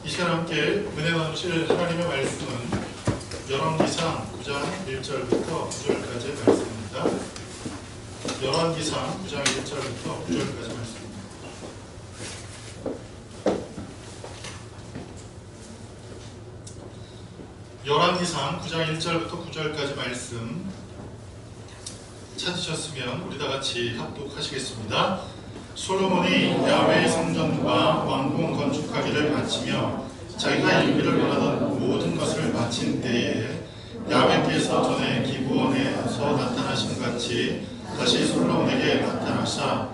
이 시간 함께 은혜 나누실 하나님의 말씀은 열왕기상 9장 1절부터 9절까지의 말씀입니다. 열왕기상 9장 1절부터 9절까지 말씀입니다. 열왕기상 9장 1절부터 9절까지 말씀 찾으셨으면 우리 다 같이 합독하시겠습니다. 솔로몬이 야훼의 성전과 왕궁 건축하기를 마치며 자기가 이루기를 원하던 모든 것을 마친 때에 야훼께서 전에 기브온에서 나타나신 같이 다시 솔로몬에게 나타나사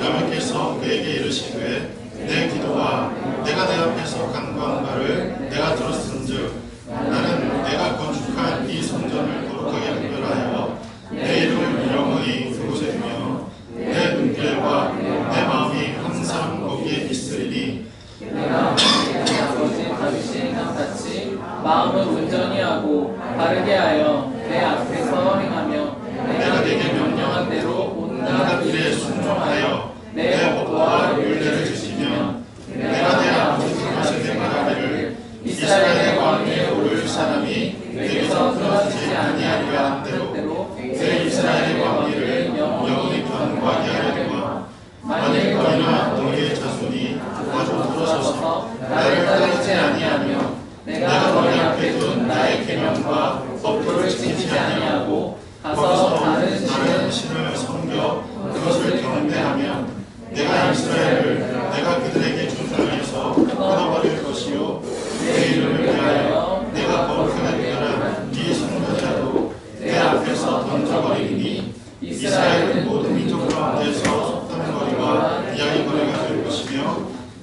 야훼께서 그에게 이르시되 내 기도와 내가 내 앞에서 간구한 바를 내가 들었은즉 나는 내가 건축한 이 성전을 거룩하게 분별하여 내 이름을 영원히 그곳에 두며 내 눈길과 내 마음이 항상 거기에 있으리니 내가 내 아버지 다윗의 같이 마음을 온전히 하고 바르게 하여 내 앞에서 행하며 내가 내게 명령한 대로 온갖 일에 순종하여 내 법과 율례를 지키며 내가 내 아버지 다윗에게 말하기를 이스라엘의 왕위에 오를 사람이 내게서 떨어지지 아니하리라 한 대로 내 이스라엘의 왕위를 영원히 견고하게 하려니와 만일 너희나 너희의 자손이 마주 들어서서 나를 따르지 아니하며 내가 너희 앞에 둔 나의 계명과 법도를 지키지 아니하고 가서 다른 신을 섬겨 그것을 경배하면 내가 이스라엘을 내가 그들에게 준 땅에서 끊어버릴 것이요 내 이름을 위하여 내가 거룩하게 되어라 네 성전이라도 내 앞에서 던져버리니 이스라엘은 모든 민족 가운데서 속담거리와 이야기거리가 될 것이며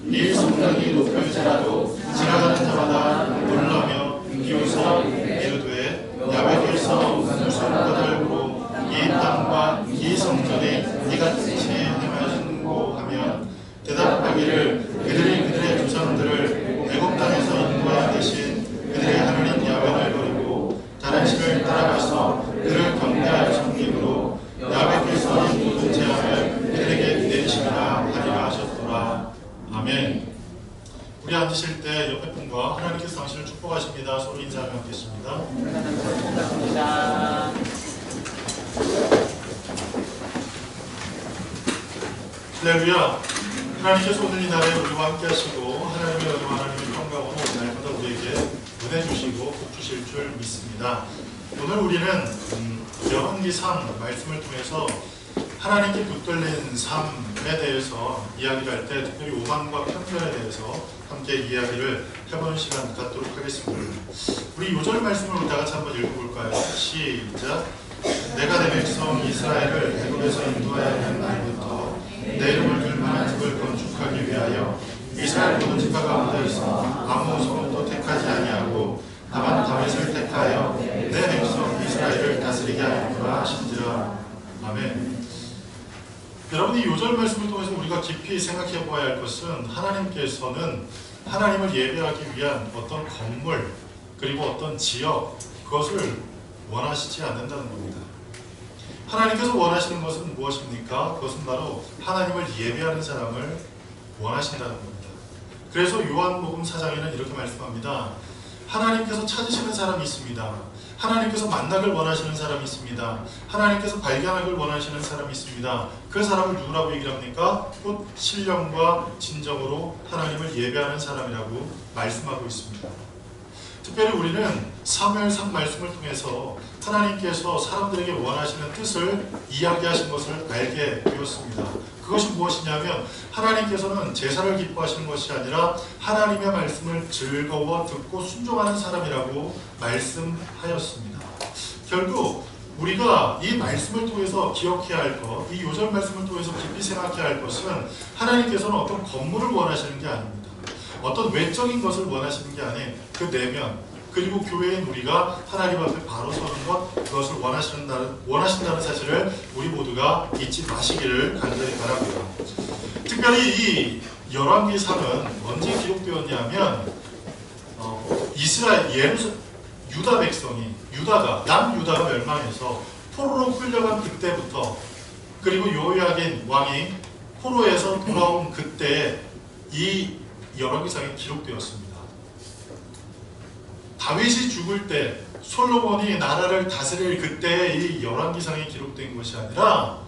이 성전이 높을지라도 지나가는 자마다 놀라며 비웃어 이르되 야훼께서 무슨 까닭으로 이 땅과 이 성전에 이같이 행하신고 하면 대답하기를 그들의 조상들을 애굽 땅에서 인도한 대신 그들의 하나님 야훼를 버리고 다른 신을 따라가서 그를 경배하여 섬김으로 야훼께서 이 모든 재앙을 그들에게 내리시리라 하리라 하셨더라. 아멘. 우리 앉으실 때 옆에 분과 하나님께서 당신을 축복하십니다. 서로 인사하며 하겠습니다. 감사합니다. 할렐루야. 하나님께서 오늘 이 날에 우리와 함께 하시고 하나님의 은혜와 하나님의 평강으로 날마다 우리에게 은혜 주시고 복 주실 줄 믿습니다. 오늘 우리는 열왕기상 말씀을 통해서 하나님께 붙들린 삶에 대해서 이야기를 할 때 특별히 오만과 편견에 대해서 함께 이야기를 해보는 시간 갖도록 하겠습니다. 우리 요절 말씀을 다 같이 한번 읽어볼까요? 시작. 내가 내 백성 이스라엘을 애굽에서 인도하여 낸 날부터 내 이름을 둘 만한 집을 건축하기 위하여 이스라엘 모든 지파 가운데서 아무 성도 택하지 아니하고 다만 다윗을 택하여 내 백성 이스라엘을 다스리게 하였노라 하신지라. 아멘. 여러분이 요절 말씀을 통해서 우리가 깊이 생각해 보아야 할 것은 하나님께서는 하나님을 예배하기 위한 어떤 건물 그리고 어떤 지역 그것을 원하시지 않는다는 겁니다. 하나님께서 원하시는 것은 무엇입니까? 그것은 바로 하나님을 예배하는 사람을 원하신다는 겁니다. 그래서 요한복음 4장에는 이렇게 말씀합니다. 하나님께서 찾으시는 사람이 있습니다. 하나님께서 만나길 원하시는 사람이 있습니다. 하나님께서 발견하길 원하시는 사람이 있습니다. 그 사람을 누구라고 얘기를 합니까? 곧 신령과 진정으로 하나님을 예배하는 사람이라고 말씀하고 있습니다. 특별히 우리는 사무엘상 말씀을 통해서 하나님께서 사람들에게 원하시는 뜻을 이야기하신 것을 알게 되었습니다. 그것이 무엇이냐면 하나님께서는 제사를 기뻐하시는 것이 아니라 하나님의 말씀을 즐거워 듣고 순종하는 사람이라고 말씀하였습니다. 결국 우리가 이 말씀을 통해서 기억해야 할 것, 이 요절 말씀을 통해서 깊이 생각해야 할 것은 하나님께서는 어떤 건물을 원하시는 게 아닙니다. 어떤 외적인 것을 원하시는 게 아닌 그 내면 그리고 교회인 우리가 하나님 앞에 바로 서는 것 그것을 원하신다는 사실을 우리 모두가 잊지 마시기를 간절히 바랍니다. 특별히 이 열왕기상은 언제 기록되었냐면 유다 백성이 남유다가 멸망해서 포로로 끌려간 그때부터 그리고 요야긴 왕이 포로에서 돌아온 그때 이 열왕기상에 기록되었습니다. 다윗이 죽을 때 솔로몬이 나라를 다스릴 그때 이 열왕기상이 기록된 것이 아니라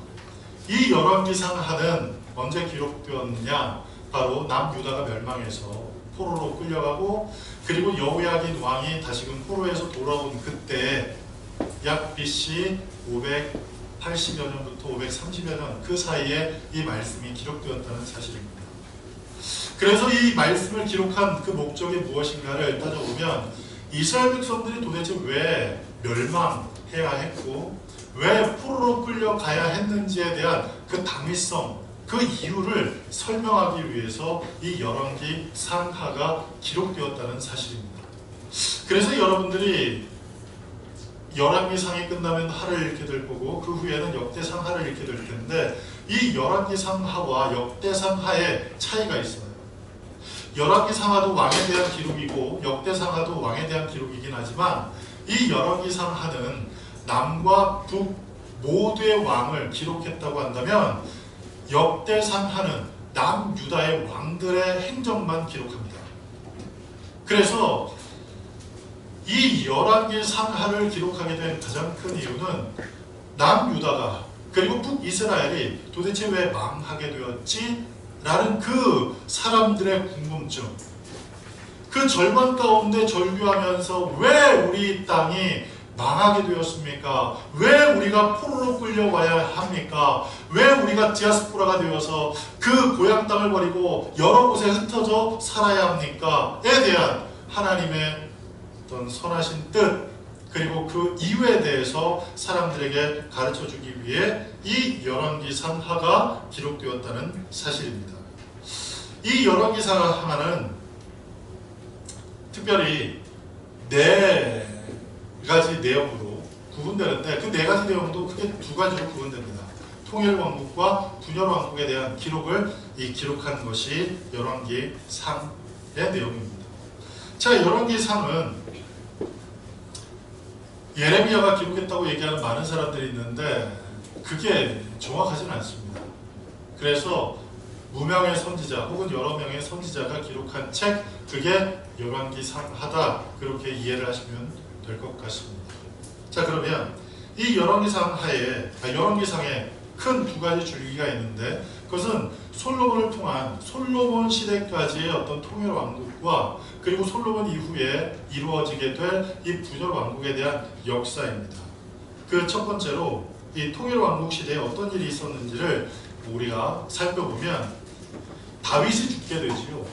이 열왕기상하는 언제 기록되었느냐? 바로 남유다가 멸망해서 포로로 끌려가고 그리고 여호야긴 왕이 다시금 포로에서 돌아온 그때 약 BC 580여 년부터 530여 년 그 사이에 이 말씀이 기록되었다는 사실입니다. 그래서 이 말씀을 기록한 그 목적이 무엇인가를 따져보면 이스라엘 백성들이 도대체 왜 멸망해야 했고 왜 포로로 끌려가야 했는지에 대한 그 당위성, 그 이유를 설명하기 위해서 이 열왕기 상하가 기록되었다는 사실입니다. 그래서 여러분들이 열왕기 상이 끝나면 하를 읽게 될 거고 그 후에는 역대상 하를 읽게 될 텐데 이 열왕기 상하와 역대상 하의 차이가 있어요. 열왕기 상하도 왕에 대한 기록이고 역대상하도 왕에 대한 기록이긴 하지만 이 열왕기 상하는 남과 북 모두의 왕을 기록했다고 한다면 역대상하는 남유다의 왕들의 행적만 기록합니다. 그래서 이 열왕기 상하를 기록하게 된 가장 큰 이유는 남유다가 그리고 북이스라엘이 도대체 왜 망하게 되었지? 라는 그 사람들의 궁금증, 그 절망 가운데 절규하면서 왜 우리 땅이 망하게 되었습니까? 왜 우리가 포로로 끌려와야 합니까? 왜 우리가 디아스포라가 되어서 그 고향 땅을 버리고 여러 곳에 흩어져 살아야 합니까? 에 대한 하나님의 어떤 선하신 뜻 그리고 그 이유에 대해서 사람들에게 가르쳐주기 위해 이 열왕기 상하가 기록되었다는 사실입니다. 이 열왕기 상하는 특별히 네 가지 내용으로 구분되는데 그 네 가지 내용도 크게 두 가지로 구분됩니다. 통일왕국과 분열왕국에 대한 기록을 기록한 것이 열왕기 상의 내용입니다. 자, 열왕기 상은 예레미야가 기록했다고 얘기하는 많은 사람들이 있는데 그게 정확하지는 않습니다. 그래서 무명의 선지자 혹은 여러 명의 선지자가 기록한 책 그게 열왕기상하다 그렇게 이해를 하시면 될 것 같습니다. 자, 그러면 이 열왕기상에 큰 두 가지 줄기가 있는데 그것은 솔로몬을 통한 솔로몬 시대까지의 어떤 통일 왕국과 그리고 솔로몬 이후에 이루어지게 될 이 분열 왕국에 대한 역사입니다. 그 첫 번째로 이 통일 왕국 시대에 어떤 일이 있었는지를 우리가 살펴보면 다윗이 죽게 되지요.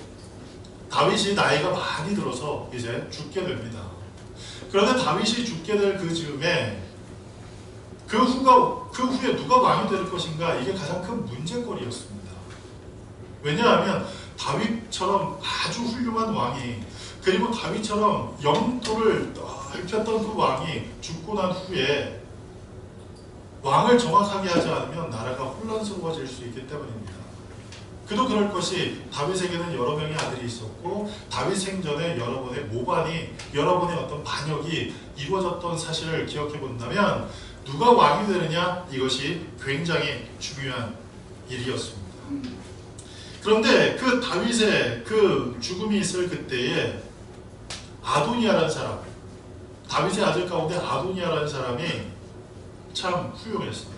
다윗이 나이가 많이 들어서 이제 죽게 됩니다. 그런데 다윗이 죽게 될 그 즈음에 그 후에 누가 왕이 될 것인가 이게 가장 큰 문제거리였습니다. 왜냐하면 다윗처럼 아주 훌륭한 왕이 그리고 다윗처럼 영토를 넓혔던 그 왕이 죽고 난 후에 왕을 정확하게 하지 않으면 나라가 혼란스러워질 수 있기 때문입니다. 그도 그럴 것이 다윗에게는 여러 명의 아들이 있었고 다윗 생전에 여러 번의 모반이 여러 번의 어떤 반역이 이루어졌던 사실을 기억해 본다면 누가 왕이 되느냐 이것이 굉장히 중요한 일이었습니다. 그런데 그 다윗의 그 죽음이 있을 그때에 아도니아라는 사람, 다윗의 아들 가운데 아도니아라는 사람이 참 훌륭했어요.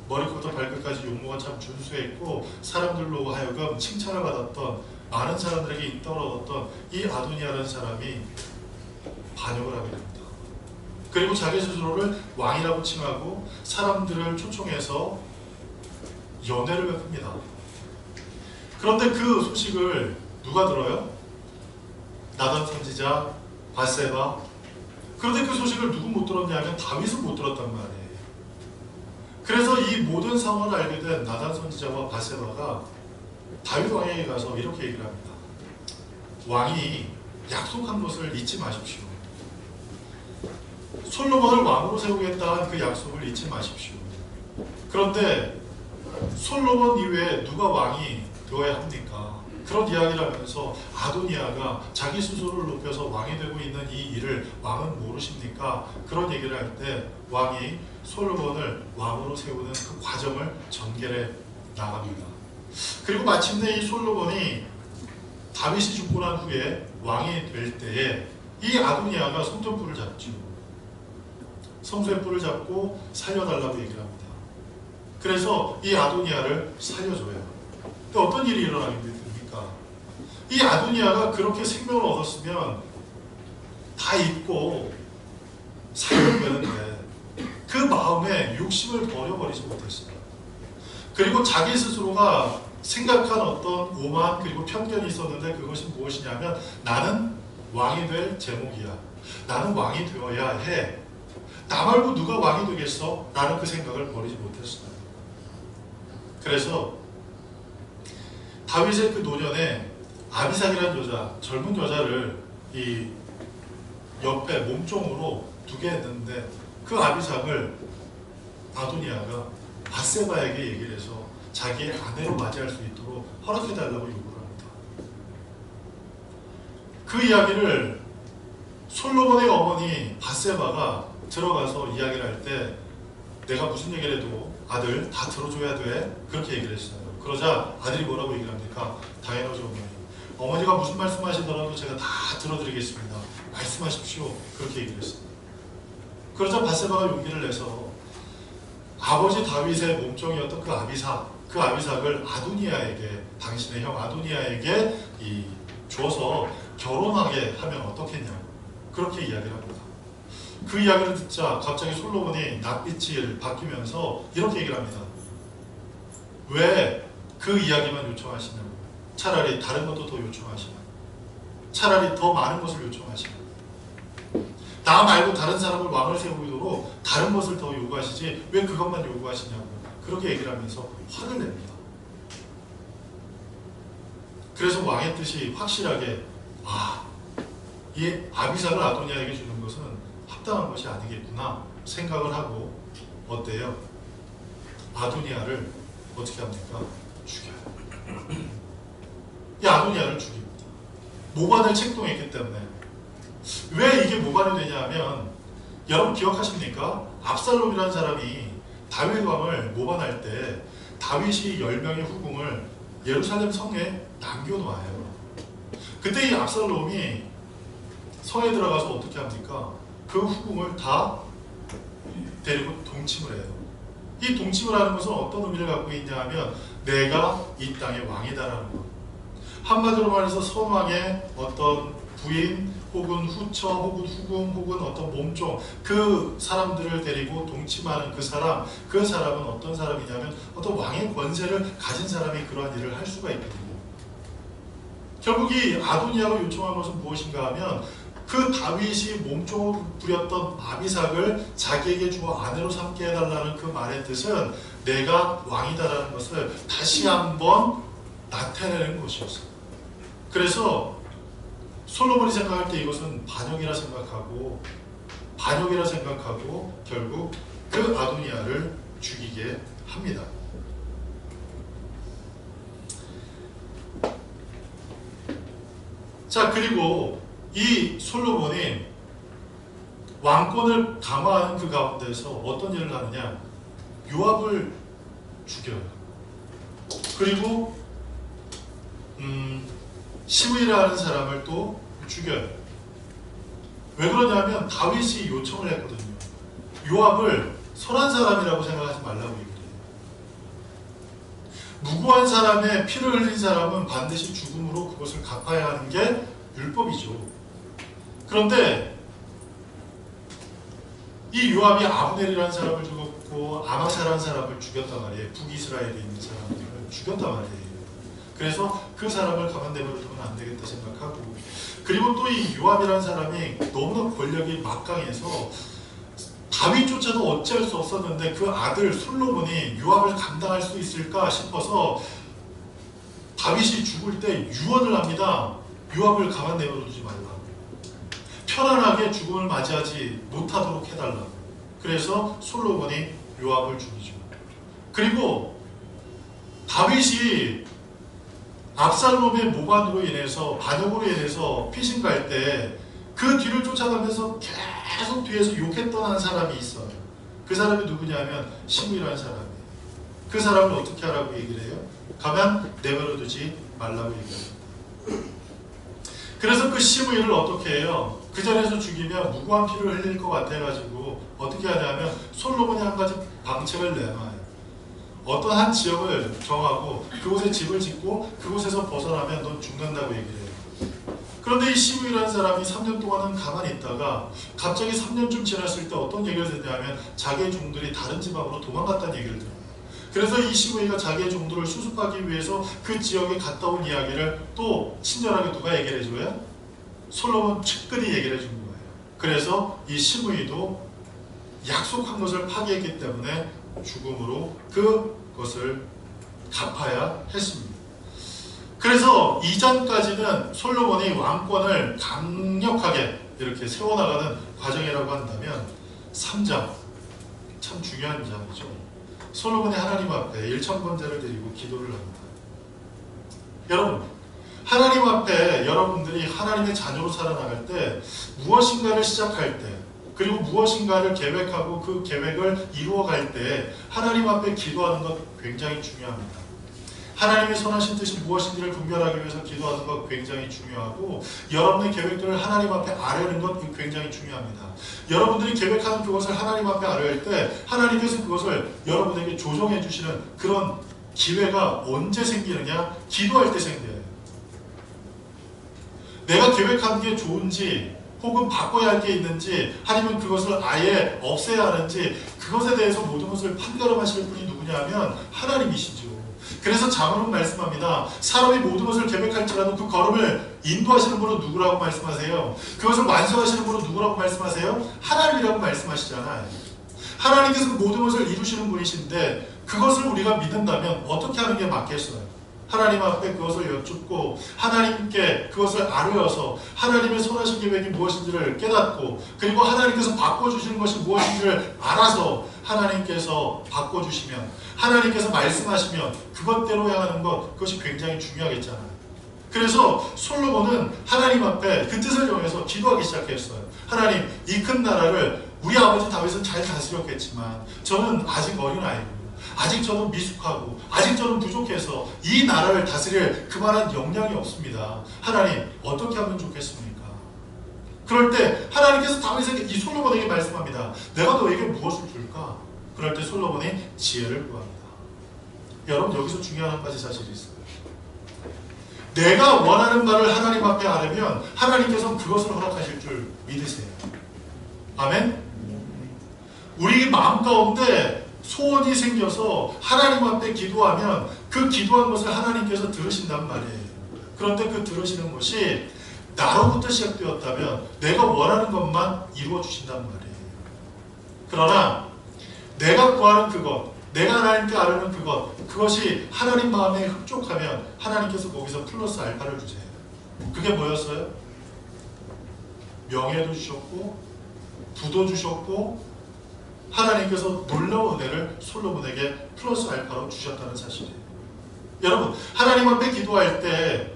머리부터 발끝까지 용모가 참 준수했고 사람들로 하여금 칭찬을 받았던 많은 사람들에게 인덕을 얻었던 이 아도니아라는 사람이 반역을 하게 됩니다. 그리고 자기 스스로를 왕이라고 칭하고 사람들을 초청해서 연회를 베풉니다. 그런데 그 소식을 누가 들어요? 나단 선지자, 밧세바. 그런데 그 소식을 누구 못 들었냐면 다윗은 못 들었단 말이에요. 그래서 이 모든 상황을 알게 된 나단 선지자와 밧세바가 다윗 왕에게 가서 이렇게 얘기를 합니다. 왕이 약속한 것을 잊지 마십시오. 솔로몬을 왕으로 세우겠다는 그 약속을 잊지 마십시오. 그런데 솔로몬 이외에 누가 왕이 되어야 합니까? 그런 이야기를 하면서 아도니아가 자기 스스로를 높여서 왕이 되고 있는 이 일을 왕은 모르십니까? 그런 얘기를 할 때 왕이 솔로몬을 왕으로 세우는 그 과정을 전개해 나갑니다. 그리고 마침내 이 솔로몬이 다윗이 죽고 난 후에 왕이 될 때에 이 아도니아가 성전 뿔을 잡죠. 성소의 뿔을 잡고 살려달라고 얘기를 합니다. 그래서 이 아도니아를 살려줘요. 근데 어떤 일이 일어나게 됩니까? 이 아도니아가 그렇게 생명을 얻었으면 다 잊고 살면 되는데 그 마음에 욕심을 버려버리지 못했어요. 그리고 자기 스스로가 생각한 어떤 오만 그리고 편견이 있었는데 그것이 무엇이냐면 나는 왕이 될 제목이야. 나는 왕이 되어야 해. 나 말고 누가 왕이 되겠어? 라는 그 생각을 버리지 못했어요. 그래서 다윗의 그 노년에 아비삭이라는 여자, 젊은 여자를 이 옆에 몸종으로 두게 했는데 그 아비삭을 아도니아가 밧세바에게 얘기를 해서 자기의 아내로 맞이할 수 있도록 허락해달라고 요구를 합니다. 그 이야기를 솔로몬의 어머니 밧세바가 들어가서 이야기를 할 때 내가 무슨 얘기를 해도 아들 다 들어줘야 돼 그렇게 얘기를 했어요. 그러자 아들이 뭐라고 얘기를 합니까? 당연하죠 어머니. 어머니가 무슨 말씀하시더라도 제가 다 들어드리겠습니다. 말씀하십시오. 그렇게 얘기를 했어요. 그러자 밧세바가 용기를 내서 아버지 다윗의 몸종이었던 그 아비삭을 아도니아에게 당신의 형 아도니아에게 줘서 결혼하게 하면 어떻겠냐 그렇게 이야기를 합니다. 그 이야기를 듣자 갑자기 솔로몬이 낯빛을 바뀌면서 이렇게 얘기를 합니다. 왜 그 이야기만 요청하시냐고. 차라리 다른 것도 더 요청하시면 차라리 더 많은 것을 요청하시면 나 말고 다른 사람을 왕을 세우도록 다른 것을 더 요구하시지 왜 그것만 요구하시냐고 그렇게 얘기를 하면서 화를 냅니다. 그래서 왕의 뜻이 확실하게 이 아비삭을 아도니아에게 주는 것은 합당한 것이 아니겠구나 생각을 하고 어때요? 아도니아를 어떻게 합니까? 죽여요. 이 아도니아를 죽입니다. 모반을 책동했기 때문에. 왜 이게 모반이 되냐면 여러분 기억하십니까? 압살롬이라는 사람이 다윗 왕을 모반할 때 다윗이 10명의 후궁을 예루살렘 성에 남겨놓아요. 그때 이 압살롬이 성에 들어가서 어떻게 합니까? 그 후궁을 다 데리고 동침을 해요. 이 동침을 하는 것은 어떤 의미를 갖고 있냐 하면 내가 이 땅의 왕이다라는 것. 한마디로 말해서 선왕의 어떤 부인 혹은 후처 혹은 후궁 혹은 어떤 몸종 그 사람들을 데리고 동침하는 그 사람은 어떤 사람이냐면 어떤 왕의 권세를 가진 사람이 그러한 일을 할 수가 있거든요. 결국 이 아도니아가 요청한 것은 무엇인가 하면 그 다윗이 몸종을 부렸던 아비삭을 자기에게 주어 아내로 삼게 해달라는 그 말의 뜻은 내가 왕이다라는 것을 다시 한번 나타내는 것이었어요. 그래서 솔로몬이 생각할 때 이것은 반역이라 생각하고 결국 그 아도니아를 죽이게 합니다. 자, 그리고 이 솔로몬이 왕권을 강화하는 그 가운데서 어떤 일을 하느냐? 요압을 죽여요. 그리고 시므이라는 사람을 또 죽여요. 왜 그러냐면 다윗이 요청을 했거든요. 요압을 선한 사람이라고 생각하지 말라고 얘기를 해요. 무고한 사람의 피를 흘린 사람은 반드시 죽음으로 그것을 갚아야 하는 게 율법이죠. 그런데 이 요압이 아브넬이라는 사람을 죽였고 아마사라는 사람을 죽였단 말이에요. 북이스라엘에 있는 사람들을 죽였단 말이에요. 그래서 그 사람을 가만 내버려두면 안 되겠다 생각하고 그리고 또 이 요압이라는 사람이 너무나 권력이 막강해서 다윗조차도 어찌할 수 없었는데 그 아들 솔로몬이 요압을 감당할 수 있을까 싶어서 다윗이 죽을 때 유언을 합니다. 요압을 가만 내버려두지 말라. 편안하게 죽음을 맞이하지 못하도록 해달라. 그래서 솔로몬이 요압을 죽이죠. 그리고 다윗이 압살롬의 모반으로 인해서 반역으로 인해서 피신갈 때 그 뒤를 쫓아가면서 계속 뒤에서 욕했던 한 사람이 있어요. 그 사람이 누구냐면 시므이라는 사람이에요. 그 사람을 어떻게 하라고 얘기를 해요? 가만 내버려두지 말라고 얘기합니다. 그래서 그 시므이를 어떻게 해요? 그 자리에서 죽이면 무고한 피를 흘릴 것 같아가지고 어떻게 하냐면 솔로몬이 한 가지 방책을 내놔요. 어떤 한 지역을 정하고 그곳에 집을 짓고 그곳에서 벗어나면 넌 죽는다고 얘기를 해요. 그런데 이 시므이라는 사람이 3년 동안은 가만히 있다가 갑자기 3년쯤 지났을 때 어떤 얘기를 듣냐면 자기의 종들이 다른 지방으로 도망갔다는 얘기를 들어요. 그래서 이 시므이가 자기의 종들을 수습하기 위해서 그 지역에 갔다 온 이야기를 또 친절하게 누가 얘기를 해줘요? 솔로몬 측근이 얘기를 해준 거예요. 그래서 이 시므이도 약속한 것을 파기했기 때문에 죽음으로 그것을 갚아야 했습니다. 그래서 이전까지는 솔로몬이 왕권을 강력하게 이렇게 세워나가는 과정이라고 한다면 3장, 참 중요한 장이죠. 솔로몬이 하나님 앞에 일천번제를 드리고 기도를 합니다. 여러분, 하나님 앞에 여러분들이 하나님의 자녀로 살아나갈 때 무엇인가를 시작할 때 그리고 무엇인가를 계획하고 그 계획을 이루어갈 때 하나님 앞에 기도하는 것 굉장히 중요합니다. 하나님의 선하신 뜻이 무엇인지를 분별하기 위해서 기도하는 것 굉장히 중요하고 여러분의 계획들을 하나님 앞에 아뢰는 것 굉장히 중요합니다. 여러분들이 계획하는 그것을 하나님 앞에 아뢰을 때 하나님께서 그것을 여러분에게 조정해 주시는 그런 기회가 언제 생기느냐? 기도할 때 생겨요. 내가 계획한 게 좋은지 혹은 바꿔야 할 게 있는지 아니면 그것을 아예 없애야 하는지 그것에 대해서 모든 것을 판가름하실 분이 누구냐 하면 하나님이시죠. 그래서 잠언은 말씀합니다. 사람이 모든 것을 계획할지라도 그 걸음을 인도하시는 분은 누구라고 말씀하세요? 그것을 완성하시는 분은 누구라고 말씀하세요? 하나님이라고 말씀하시잖아요. 하나님께서 그 모든 것을 이루시는 분이신데 그것을 우리가 믿는다면 어떻게 하는 게 맞겠어요? 하나님 앞에 그것을 여쭙고 하나님께 그것을 아뢰어서 하나님의 선하신 계획이 무엇인지를 깨닫고 그리고 하나님께서 바꿔주시는 것이 무엇인지를 알아서 하나님께서 바꿔주시면 하나님께서 말씀하시면 그것대로 향하는 것 그것이 굉장히 중요하겠잖아요. 그래서 솔로몬은 하나님 앞에 그 뜻을 정해서 기도하기 시작했어요. 하나님, 이 큰 나라를 우리 아버지 다윗은 잘 다스렸겠지만 저는 아직 어린아이고 아직 저는 미숙하고 아직 저는 부족해서 이 나라를 다스릴 그만한 역량이 없습니다. 하나님, 어떻게 하면 좋겠습니까? 그럴 때 하나님께서 다윗에게 이 솔로몬에게 말씀합니다. 내가 너에게 무엇을 줄까? 그럴 때 솔로몬이 지혜를 구합니다. 여러분, 여기서 중요한 한 가지 사실이 있어요. 내가 원하는 바를 하나님 앞에 아뢰면 하나님께서는 그것을 허락하실 줄 믿으세요. 아멘? 우리 마음 가운데 소원이 생겨서 하나님 앞에 기도하면 그 기도한 것을 하나님께서 들으신단 말이에요. 그런데 그 들으시는 것이 나로부터 시작되었다면 내가 원하는 것만 이루어 주신단 말이에요. 그러나 내가 구하는 그것, 내가 하나님께 아뢰는 그것이 하나님 마음에 흡족하면 하나님께서 거기서 플러스 알파를 주세요. 그게 뭐였어요? 명예도 주셨고 부도 주셨고 하나님께서 놀라운 은혜를 솔로몬에게 플러스 알파로 주셨다는 사실이에요. 여러분, 하나님 앞에 기도할 때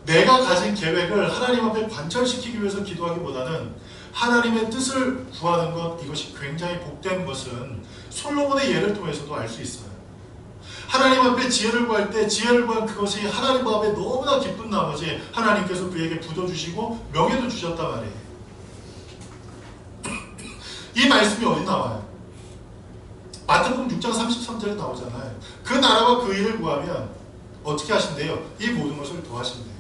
내가 가진 계획을 하나님 앞에 관철시키기 위해서 기도하기보다는 하나님의 뜻을 구하는 것, 이것이 굉장히 복된 것은 솔로몬의 예를 통해서도 알 수 있어요. 하나님 앞에 지혜를 구할 때 지혜를 구한 그것이 하나님 마음에 너무나 기쁜 나머지 하나님께서 그에게 부도 주시고 명예도 주셨단 말이에요. 이 말씀이 어디 나와요? 마태복음 6장 33절에 나오잖아요. 그 나라와 그 일을 구하면 어떻게 하신대요? 이 모든 것을 더하신대요.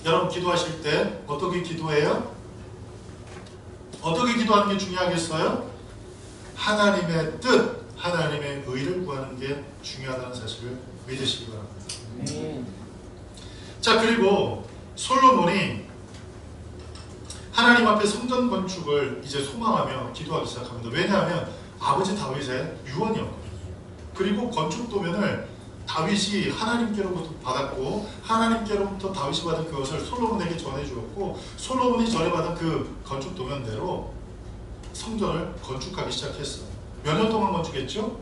여러분, 기도하실 때 어떻게 기도해요? 어떻게 기도하는 게 중요하겠어요? 하나님의 뜻, 하나님의 의를 구하는 게 중요하다는 사실을 믿으시기 바랍니다. 자, 그리고 솔로몬이 하나님 앞에 성전 건축을 이제 소망하며 기도하기 시작합니다. 왜냐하면 아버지 다윗의 유언이었거든요. 그리고 건축 도면을 다윗이 하나님께로부터 받았고 하나님께로부터 다윗이 받은 그것을 솔로몬에게 전해주었고 솔로몬이 전해받은 그 건축 도면대로 성전을 건축하기 시작했어요. 몇 년 동안 건축했죠?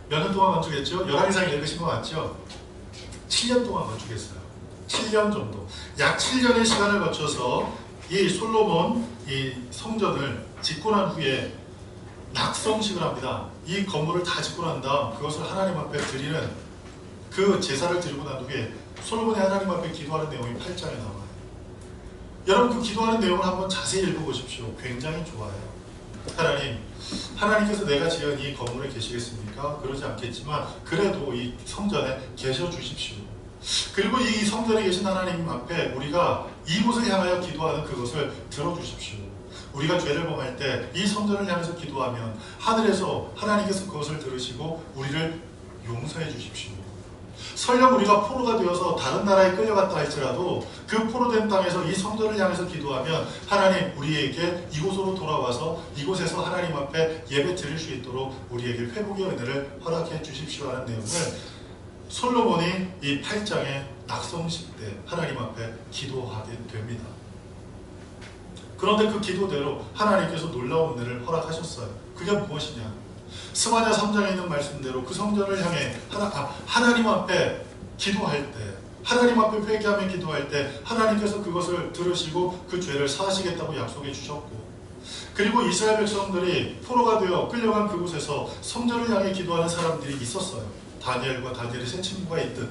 몇 년 동안 건축했죠? 열왕기상 읽으신 거 맞죠? 7년 동안 건축했어요. 7년 정도. 약 7년의 시간을 거쳐서 이 솔로몬 이 성전을 짓고 난 후에 낙성식을 합니다. 이 건물을 다 짓고 난 다음 그것을 하나님 앞에 드리는 그 제사를 드리고 난 후에 솔로몬이 하나님 앞에 기도하는 내용이 8장에 나와요. 여러분 그 기도하는 내용을 한번 자세히 읽어보십시오. 굉장히 좋아요. 하나님께서 내가 지은 이 건물에 계시겠습니까? 그러지 않겠지만 그래도 이 성전에 계셔 주십시오. 그리고 이 성전에 계신 하나님 앞에 우리가 이곳을 향하여 기도하는 그것을 들어주십시오. 우리가 죄를 범할 때 이 성전을 향해서 기도하면 하늘에서 하나님께서 그것을 들으시고 우리를 용서해 주십시오. 설령 우리가 포로가 되어서 다른 나라에 끌려갔다 할지라도 그 포로된 땅에서 이 성전을 향해서 기도하면 하나님 우리에게 이곳으로 돌아와서 이곳에서 하나님 앞에 예배 드릴 수 있도록 우리에게 회복의 은혜를 허락해 주십시오 하는 내용을 솔로몬이 이 8장의 낙성식 때 하나님 앞에 기도하게 됩니다. 그런데 그 기도대로 하나님께서 놀라운 은혜를 허락하셨어요. 그게 무엇이냐? 스마냐 3장에 있는 말씀대로 그 성전을 향해 하나님 앞에 기도할 때, 하나님 앞에 회개하며 기도할 때 하나님께서 그것을 들으시고 그 죄를 사하시겠다고 약속해 주셨고, 그리고 이스라엘 백성들이 포로가 되어 끌려간 그곳에서 성전을 향해 기도하는 사람들이 있었어요. 다니엘과 다니엘의 세 친구가 있듯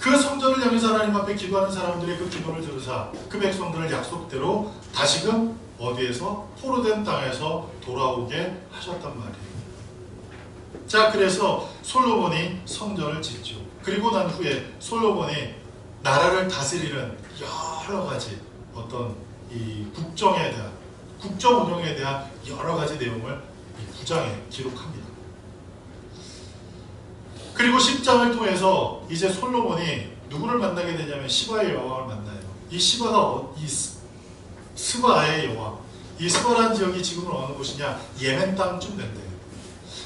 그 성전을 향해서 하나님 앞에 기도하는 사람들의 그 기도를 들으사 그 백성들을 약속대로 다시금 어디에서? 포로된 땅에서 돌아오게 하셨단 말이에요. 자, 그래서 솔로몬이 성전을 짓죠. 그리고 난 후에 솔로몬이 나라를 다스리는 여러 가지 어떤 이 국정에 대한, 국정 운영에 대한 여러 가지 내용을 이 9장에 기록합니다. 그리고 10장을 통해서 이제 솔로몬이 누구를 만나게 되냐면 시바의 여왕을 만나요. 이 시바가 스바의 여왕, 이 스바라는 지역이 지금은 어느 곳이냐? 예멘 땅쯤 된대요.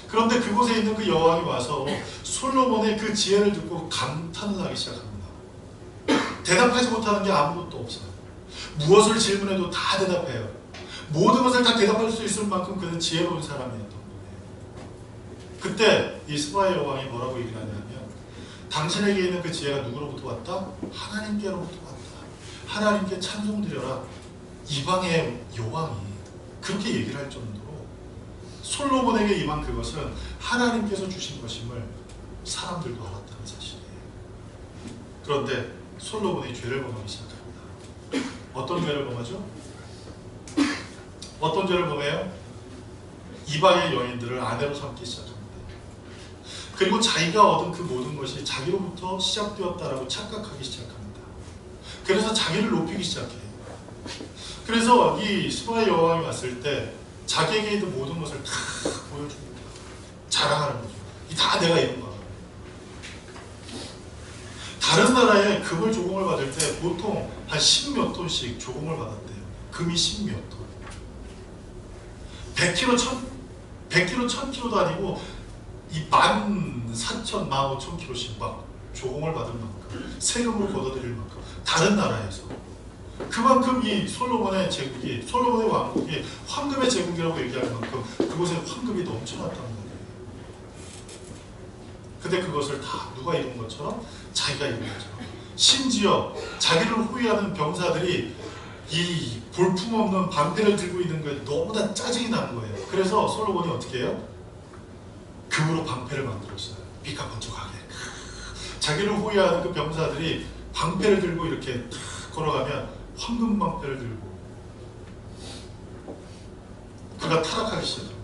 그런데 그곳에 있는 그 여왕이 와서 솔로몬의 그 지혜를 듣고 감탄을 하기 시작합니다. 대답하지 못하는 게 아무것도 없어요. 무엇을 질문해도 다 대답해요. 모든 것을 다 대답할 수 있을 만큼 그는 지혜로운 사람이었던 거예요. 그때 이 스바의 여왕이 뭐라고 얘기를 하냐면, 당신에게 있는 그 지혜가 누구로부터 왔다? 하나님께로부터 왔다. 하나님께 찬송드려라. 이방의 여왕이 그렇게 얘기를 할 정도로 솔로몬에게 임한 그것은 하나님께서 주신 것임을 사람들도 알았다는 사실이에요. 그런데 솔로몬이 죄를 범하기 시작합니다. 어떤 죄를 범하죠? 어떤 죄를 범해요? 이방의 여인들을 아내로 삼기 시작합니다. 그리고 자기가 얻은 그 모든 것이 자기로부터 시작되었다라고 착각하기 시작합니다. 그래서 자기를 높이기 시작해요. 그래서 이 스바의 여왕이 왔을 때 자기에게 있는 모든 것을 다 보여줍니다. 자랑하는 거죠. 이 다 내가 이룬 거야. 다른 나라에 금을 조공을 받을 때 보통 한 10몇 톤씩 조공을 받았대요. 금이 10몇 톤. 100kg, 1000kg도 아니고 이 14,000, 15,000kg씩 막 조공을 받을 만큼, 세금으로 걷어들일 만큼 다른 나라에서 그만큼 이 솔로몬의 제국이, 솔로몬의 왕국이 황금의 제국이라고 얘기할 만큼 그곳에 황금이 넘쳐났다는 거예요. 근데 그것을 다 누가 이룬 것처럼? 자기가 이룬 것처럼. 심지어 자기를 호위하는 병사들이 이 볼품없는 방패를 들고 있는 거에 너무나 짜증이 나는 거예요. 그래서 솔로몬이 어떻게 해요? 금으로 방패를 만들었어요. 삐까번쩍하게. 자기를 호위하는 그 병사들이 방패를 들고 이렇게 걸어가면 황금 방패를 들고 그가 타락하기 시작합니다.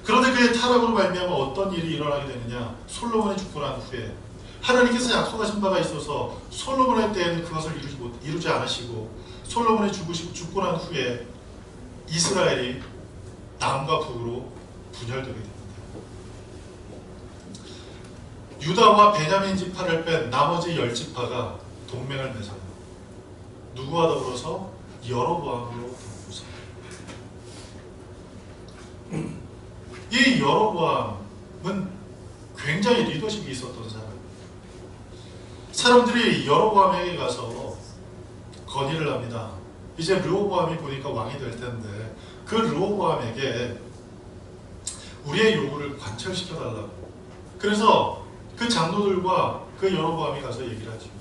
그런데 그의 타락으로 말미암아 어떤 일이 일어나게 되느냐? 솔로몬이 죽고 난 후에 하나님께서 약속하신 바가 있어서 솔로몬의 때에는 그것을 이루지 않으시고 솔로몬이 죽고 난 후에 이스라엘이 남과 북으로 분열되게 됩니다. 유다와 베냐민 지파를 뺀 나머지 10지파가 동맹을 맺어요. 누구와 더불어서? 여로보암으로 더불어서. 이 여로보암은 굉장히 리더십이 있었던 사람이에요. 사람들이 여로보암에게 가서 건의를 합니다. 이제 르호보암이 보니까 왕이 될 텐데 그 르호보암에게 우리의 요구를 관철시켜달라고. 그래서 그 장로들과 그 여로보암이 가서 얘기를 하죠.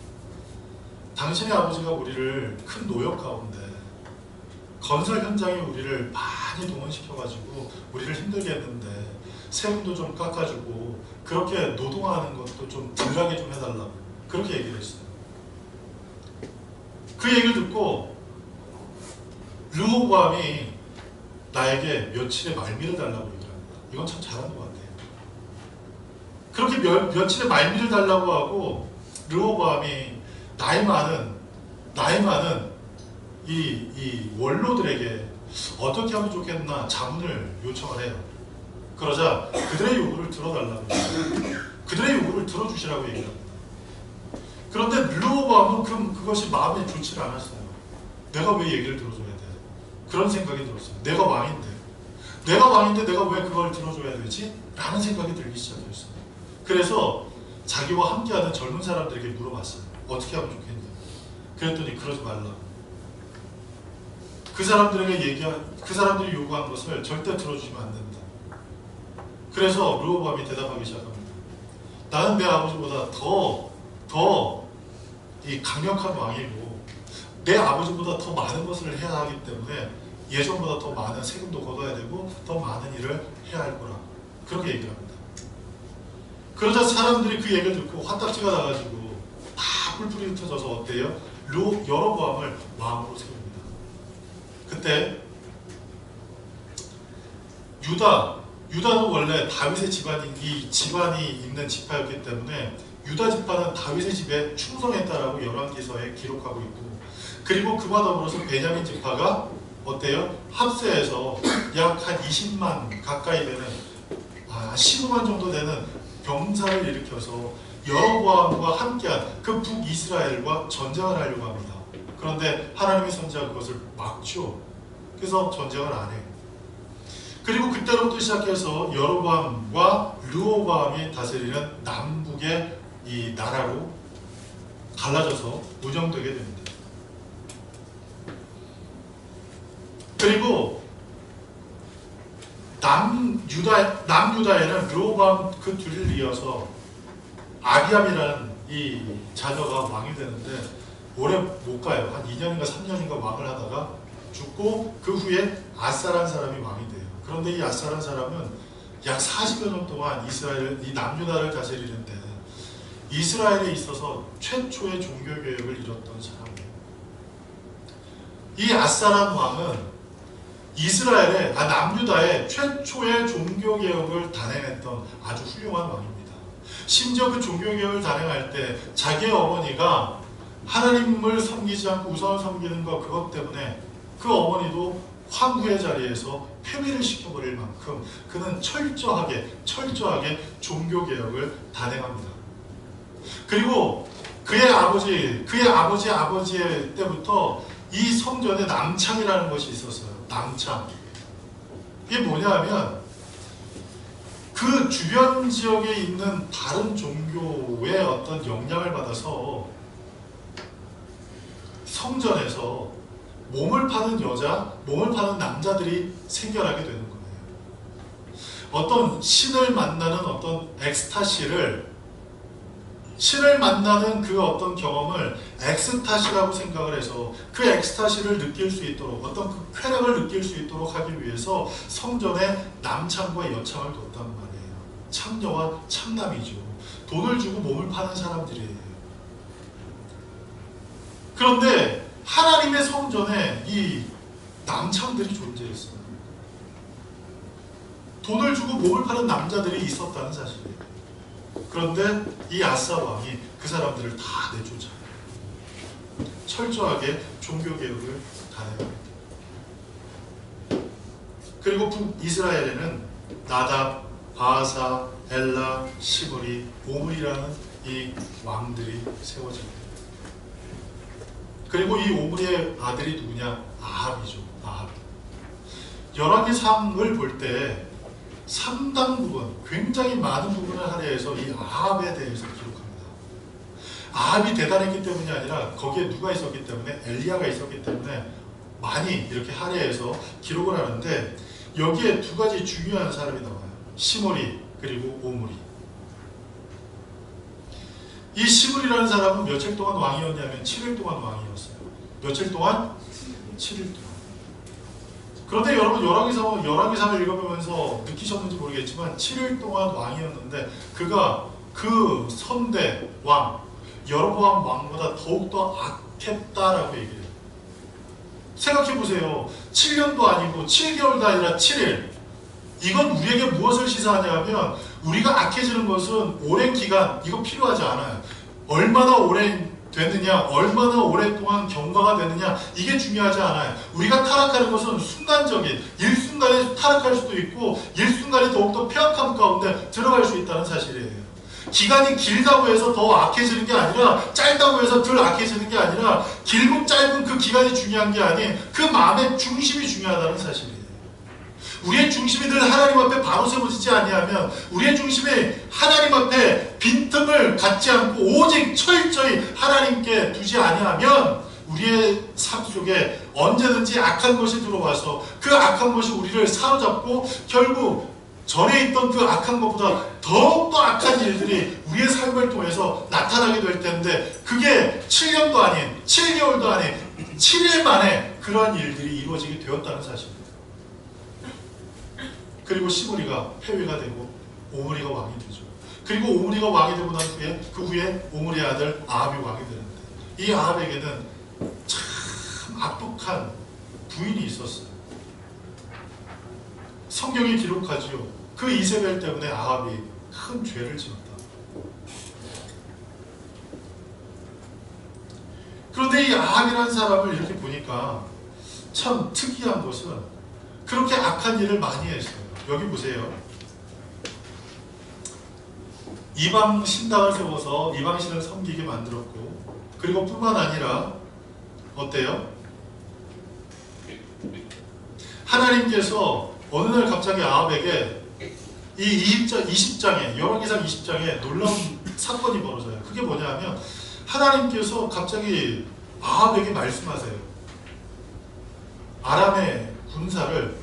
당신의 아버지가 우리를 큰 노역 가운데 건설 현장에 우리를 많이 동원시켜가지고 우리를 힘들게 했는데 세금도 좀 깎아주고 그렇게 노동하는 것도 좀 덜하게 좀 해달라고 그렇게 얘기를 했어요. 그 얘기를 듣고 르호보암이 나에게 며칠의 말미를 달라고 얘기를 합니다. 이건 참 잘한 것 같아요. 그렇게 며칠의 말미를 달라고 하고 르호보암이 나이 많은 이 원로들에게 어떻게 하면 좋겠나 자문을 요청을 해요. 그러자 그들의 요구를 들어달라고 해요. 그들의 요구를 들어주시라고 얘기를 합니다. 그런데 르호보암은 그것이 마음에 좋지 않았어요. 내가 왜 얘기를 들어줘야 돼? 그런 생각이 들었어요. 내가 왕인데 내가 왜 그걸 들어줘야 되지? 라는 생각이 들기 시작했어요. 그래서 자기와 함께하는 젊은 사람들에게 물어봤어요. 어떻게 하면 좋겠냐? 그랬더니 그러지 말라고. 그 사람들이 요구한 것을 절대 들어주시면 안 된다. 그래서 르호보암이 대답하기 시작합니다. 나는 내 아버지보다 더 이 강력한 왕이고 내 아버지보다 더 많은 것을 해야 하기 때문에 예전보다 더 많은 세금도 걷어야 되고 더 많은 일을 해야 할 거라. 그렇게 얘기를 합니다. 그러자 사람들이 그 얘기를 듣고 화딱지가 나가지고 다 뿔뿔이 흩어져서 어때요? 여로보암을 왕으로 세웁니다. 그때 유다는 원래 다윗의 집안이 있는 지파였기 때문에 유다 지파는 다윗의 집에 충성했다라고 열왕기서에 기록하고 있고, 그리고 그와 더불어서 베냐민 지파가 어때요? 합세해서 약 한 20만 가까이 되는 15만 정도 되는 병사를 일으켜서 여로보암과 함께한 그 북이스라엘과 전쟁을 하려고 합니다. 그런데 하나님의 선지자가 그것을 막죠. 그래서 전쟁을 안 해요. 그리고 그때로부터 시작해서 여로보암과 르호보암이 다스리는 남북의 이 나라로 갈라져서 운영되게 됩니다. 그리고 남유다에는 르호보암 그 뒤를 이어서 아비암이라는 이 자녀가 왕이 되는데 오래 못 가요. 한 2년인가 3년인가 왕을 하다가 죽고 그 후에 아사라는 사람이 왕이 돼요. 그런데 이 아사라는 사람은 약 40여 년 동안 이 남유다를 다스리는데 이스라엘에 있어서 최초의 종교개혁을 이뤘던 사람이에요. 이 아사란 왕은 남유다의 최초의 종교개혁을 단행했던 아주 훌륭한 왕입니다. 심지어 그 종교개혁을 단행할 때 자기의 어머니가 하나님을 섬기지 않고 우상을 섬기는 그것 때문에 그 어머니도 황후의 자리에서 폐위를 시켜버릴 만큼 그는 철저하게 종교개혁을 단행합니다. 그리고 그의 아버지의 때부터 이 성전에 남창이라는 것이 있었어요. 남창. 이게 뭐냐 하면 그 주변 지역에 있는 다른 종교의 어떤 영향을 받아서 성전에서 몸을 파는 남자들이 생겨나게 되는 거예요. 어떤 신을 만나는 어떤 신을 만나는 그 어떤 경험을 엑스타시라고 생각을 해서 그 엑스타시를 느낄 수 있도록 어떤 그 쾌락을 느낄 수 있도록 하기 위해서 성전에 남창과 여창을 뒀단 말이에요. 창녀와 창남이죠. 돈을 주고 몸을 파는 사람들이에요. 그런데 하나님의 성전에 이 남창들이 존재했어요. 돈을 주고 몸을 파는 남자들이 있었다는 사실이에요. 그런데 이 아사 왕이 그 사람들을 다 내쫓아요. 철저하게 종교개혁을 단행합니다. 그리고 북이스라엘에는 나답, 바아사, 엘라, 시므리, 오므리라는 이 왕들이 세워집니다. 그리고 이 오므리의 아들이 누구냐? 아합이죠. 아합. 열왕기상을 볼 때 상당 부분, 굉장히 많은 부분을 할애해서 이 아합에 대해서 기록합니다. 아합이 대단했기 때문이 아니라 거기에 누가 있었기 때문에 엘리야가 있었기 때문에 많이 이렇게 할애해서 기록을 하는데 여기에 두 가지 중요한 사람이 나와요. 시므리 그리고 오므리. 이 시므리라는 사람은 며칠 동안 왕이었냐면 7일 동안 왕이었어요. 며칠 동안? 7일 동안. 그런데 여러분 열왕기상을 읽어보면서 느끼셨는지 모르겠지만 7일 동안 왕이었는데 그가 그 선대 왕 여로보암 왕보다 더욱더 악했다라고 얘기해요. 생각해보세요. 7년도 아니고 7개월도 아니라 7일. 이건 우리에게 무엇을 시사하냐면 우리가 악해지는 것은 오랜 기간 이거 필요하지 않아요. 얼마나 오래 됐느냐, 얼마나 오랫동안 경과가 되느냐 이게 중요하지 않아요. 우리가 타락하는 것은 순간적인 일순간에 타락할 수도 있고 일순간에 더욱더 폐악함 가운데 들어갈 수 있다는 사실이에요. 기간이 길다고 해서 더 악해지는 게 아니라 짧다고 해서 덜 악해지는 게 아니라 길고 짧은 그 기간이 중요한 게 아닌 그 마음의 중심이 중요하다는 사실이에요. 우리의 중심이 늘 하나님 앞에 바로 세워지지 아니하면 우리의 중심이 하나님 앞에 빈틈을 갖지 않고 오직 철저히 하나님께 두지 아니하면 우리의 삶 속에 언제든지 악한 것이 들어와서 그 악한 것이 우리를 사로잡고 결국 전에 있던 그 악한 것보다 더욱더 악한 일들이 우리의 삶을 통해서 나타나게 될 텐데 그게 7년도 아닌 7개월도 아닌 7일 만에 그러한 일들이 이루어지게 되었다는 사실입니다. 그리고 시므리가 폐위가 되고 오므리가 왕이 되죠. 그리고 오므리가 왕이 되고 난 후에 그 후에 오므리의 아들 아합이 왕이 되는데 이 아합에게는 참 악독한 부인이 있었어요. 성경이 기록하지요. 그 이세벨 때문에 아합이 큰 죄를 지었다. 그런데 이 아합이라는 사람을 이렇게 보니까 참 특이한 것은 그렇게 악한 일을 많이 했어요. 여기 보세요. 이방 신당을 세워서 이방 신을 섬기게 만들었고 그리고 뿐만 아니라 어때요? 하나님께서 어느 날 갑자기 아합에게 이 20장에 열왕기상 20장에 놀라운 사건이 벌어져요. 그게 뭐냐면 하나님께서 갑자기 아합에게 말씀하세요. 아람의 군사를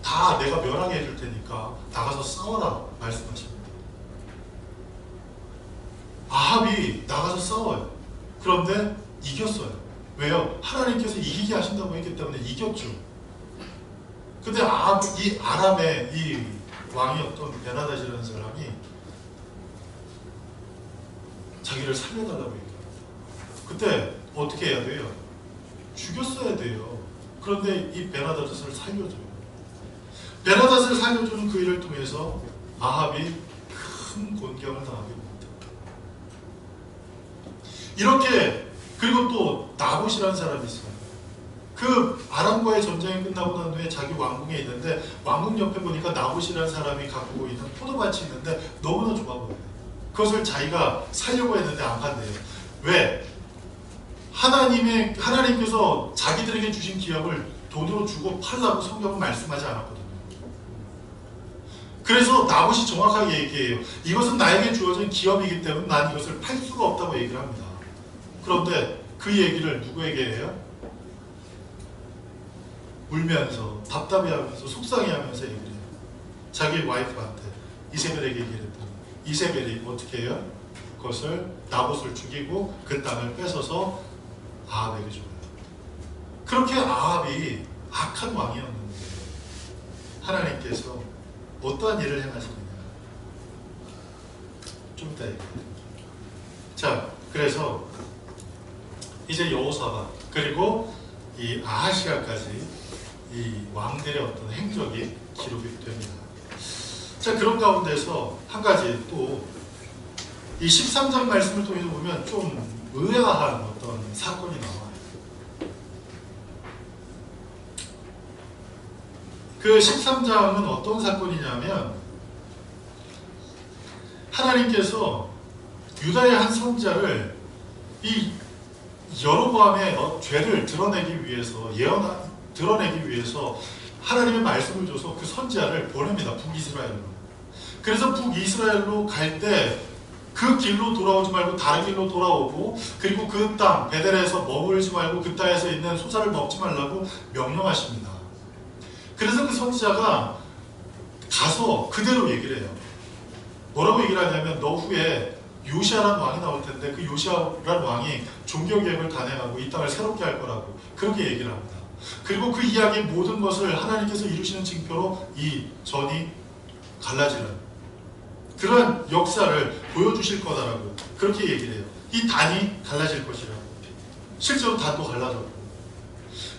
다 내가 멸하게 해줄 테니까 나가서 싸워라 말씀하십니다. 아합이 나가서 싸워요. 그런데 이겼어요. 왜요? 하나님께서 이기게 하신다고 했기 때문에 이겼죠. 근데 이 아람의 이 왕이었던 베나다시라는 사람이 자기를 살려달라고 얘기합니다. 그때 어떻게 해야 돼요? 죽였어야 돼요. 그런데 이 베나다스를 살려줘요. 베나다스를 살려주는 그 일을 통해서 아합이 큰 곤경을 당하게 됩니다. 이렇게 그리고 또 나봇이라는 사람이 있어요. 그 아람과의 전쟁이 끝나고 난 후에 자기 왕궁에 있는데 왕궁 옆에 보니까 나봇이라는 사람이 갖고 있는 포도밭이 있는데 너무나 좋아 보여요. 그것을 자기가 살려고 했는데 안 판대요. 왜? 하나님께서 자기들에게 주신 기업을 돈으로 주고 팔라고 성경은 말씀하지 않았거든요. 그래서 나봇이 정확하게 얘기해요. 이것은 나에게 주어진 기업이기 때문에 난 이것을 팔 수가 없다고 얘기를 합니다. 그런데 그 얘기를 누구에게 해요? 울면서 답답해하면서 속상해하면서 얘기를 해요. 자기 와이프한테 이세벨에게 얘기를 했더니 이세벨이 어떻게 해요? 그것을 나봇을 죽이고 그 땅을 뺏어서 아합에게 줘요. 그렇게 아합이 악한 왕이었는데 하나님께서 어떠한 일을 행하시느냐 좀 이따 얘기해요. 자, 그래서 이제 여호사밧 그리고 이 아하시아까지 이 왕들의 어떤 행적이 기록이 됩니다. 자, 그런 가운데서 한 가지 또 이 13장 말씀을 통해서 보면 좀 의아한 어떤 사건이 나와요. 그 13장은 어떤 사건이냐면 하나님께서 유다의 한 선지자를 이 여로보암의 죄를 드러내기 위해서 드러내기 위해서 하나님의 말씀을 줘서 그 선지자를 보냅니다. 북이스라엘로. 그래서 북이스라엘로 갈 때 그 길로 돌아오지 말고 다른 길로 돌아오고 그리고 그 땅 베델에서 머물지 말고 그 땅에서 있는 소사를 먹지 말라고 명령하십니다. 그래서 그 선지자가 가서 그대로 얘기를 해요. 뭐라고 얘기를 하냐면 너 후에 요시아라는 왕이 나올 텐데 그 요시아라는 왕이 종교개혁을 단행하고 이 땅을 새롭게 할 거라고 그렇게 얘기를 합니다. 그리고 그 이야기의 모든 것을 하나님께서 이루시는 징표로 이 전이 갈라지는 그런 역사를 보여주실 거다라고 그렇게 얘기를 해요. 이 단이 갈라질 것이라고. 실제로 단도 갈라졌고.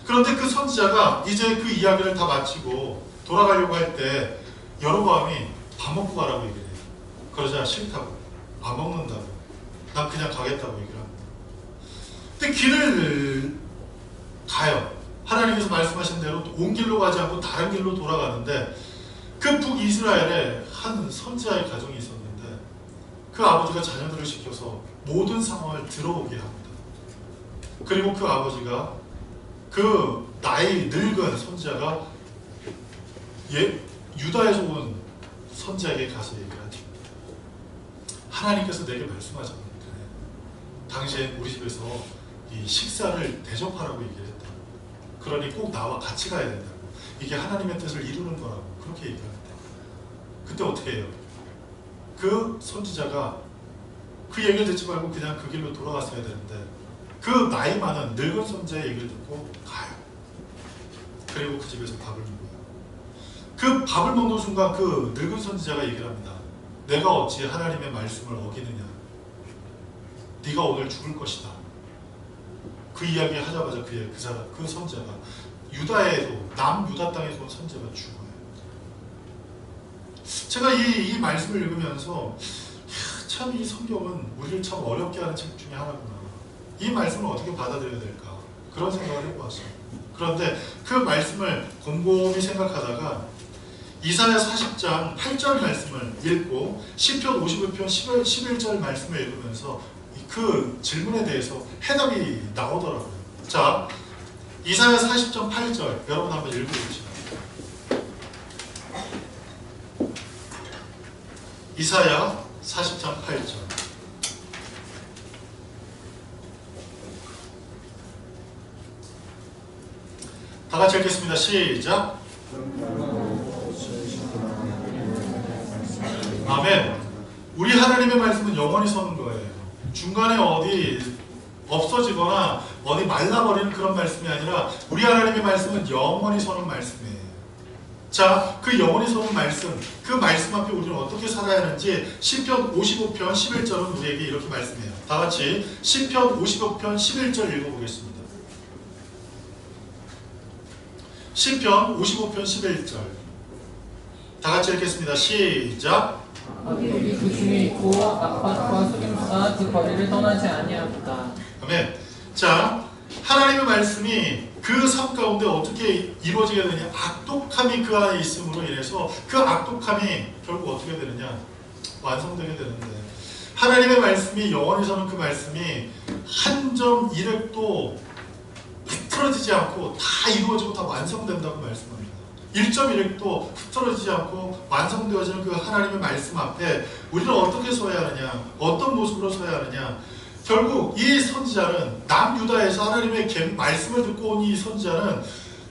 그런데 그 선지자가 이제 그 이야기를 다 마치고 돌아가려고 할 때 여로보암이 밥 먹고 가라고 얘기를 해요. 그러자 싫다고. 안 먹는다고. 난 그냥 가겠다고 얘기를 합니다. 근데 길을 가요. 하나님께서 말씀하신 대로 온 길로 가지 않고 다른 길로 돌아가는데 그 북이스라엘에 한 선지자의 가정이 있었는데 그 아버지가 자녀들을 시켜서 모든 상황을 들어오게 합니다. 그리고 그 아버지가 그 나이 늙은 선지자가 유다에서 온 선지자에게 가서 얘기를 하죠. 하나님께서 내게 말씀하셨는데 당시에 우리 집에서 이 식사를 대접하라고 얘기를 했다. 그러니 꼭 나와 같이 가야 된다고. 이게 하나님의 뜻을 이루는 거라고 그렇게 얘기합니다. 그때 어떻게 해요? 그 선지자가 그 얘기를 듣지 말고 그냥 그 길로 돌아갔어야 되는데 그 나이 많은 늙은 선지자의 얘기를 듣고 가요. 그리고 그 집에서 밥을 먹어요. 그 밥을 먹는 순간 그 늙은 선지자가 얘기를 합니다. 내가 어찌 하나님의 말씀을 어기느냐. 네가 오늘 죽을 것이다. 그 이야기 하자마자 그 선지자가 유다에도 남유다 땅에서 온 선지자가 죽어요. 제가 이 말씀을 읽으면서 참 이 성경은 우리를 참 어렵게 하는 책 중에 하나구나. 이 말씀을 어떻게 받아들여야 될까? 그런 생각을 해보았어요. 그런데 그 말씀을 곰곰이 생각하다가 이사야 40장 8절 말씀을 읽고 시편 55편 11절 말씀을 읽으면서 그 질문에 대해서 해답이 나오더라고요. 자, 이사야 40장 8절 여러분 한번 읽어보시죠. 이사야 40장 8절. 다 같이 읽겠습니다. 시작. 아멘. 우리 하나님의 말씀은 영원히 서는 거예요. 중간에 어디 없어지거나 어디 말라버리는 그런 말씀이 아니라 우리 하나님의 말씀은 영원히 서는 말씀이에요. 자, 그 영원히 서는 말씀, 그 말씀 앞에 우리는 어떻게 살아야 하는지 시편 55편 11절은 우리에게 이렇게 말씀해요. 다 같이 시편 55편 11절 읽어보겠습니다. 시편 55편 11절 다 같이 읽겠습니다. 시작. 우리 그 중에 있고 압박과 속임수가 그 거리를 떠나지 아니하도다. 아멘. 자, 하나님의 말씀이 그 삶 가운데 어떻게 이루어지게 되느냐. 악독함이 그 안에 있음으로 인해서 그 악독함이 결국 어떻게 되느냐. 완성되게 되는데 하나님의 말씀이 영원히 서는 그 말씀이 한 점 이렉도 흐트러지지 않고 다 이루어지고 다 완성된다고 말씀합니다. 1.1획도 흐트러지지 않고 완성되어지는 그 하나님의 말씀 앞에 우리는 어떻게 서야 하느냐, 어떤 모습으로 서야 하느냐. 결국 이 선지자는 남유다에서 하나님의 말씀을 듣고 온 이 선지자는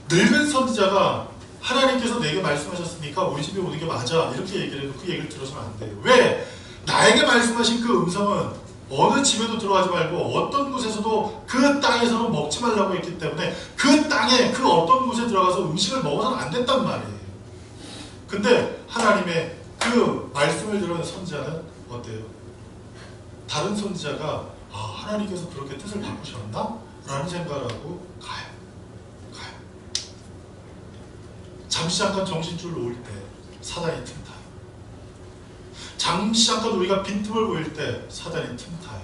늙은 선지자가 하나님께서 내게 말씀하셨으니까 우리 집에 오는 게 맞아 이렇게 얘기를 해도 그 얘기를 들어서는 안 돼요. 왜? 나에게 말씀하신 그 음성은 어느 집에도 들어가지 말고 어떤 곳에서도 그 땅에서는 먹지 말라고 했기 때문에 그 땅에 그 어떤 곳에 들어가서 음식을 먹어서는 안 됐단 말이에요. 근데 하나님의 그 말씀을 들은 선지자는 어때요? 다른 선지자가 하나님께서 그렇게 뜻을 바꾸셨나? 라는 생각을 하고 가요. 잠시 잠깐 정신줄 놓을 때 사단이 틈타요. 잠시 잠깐 우리가 빈틈을 보일 때 사단이 틈타요.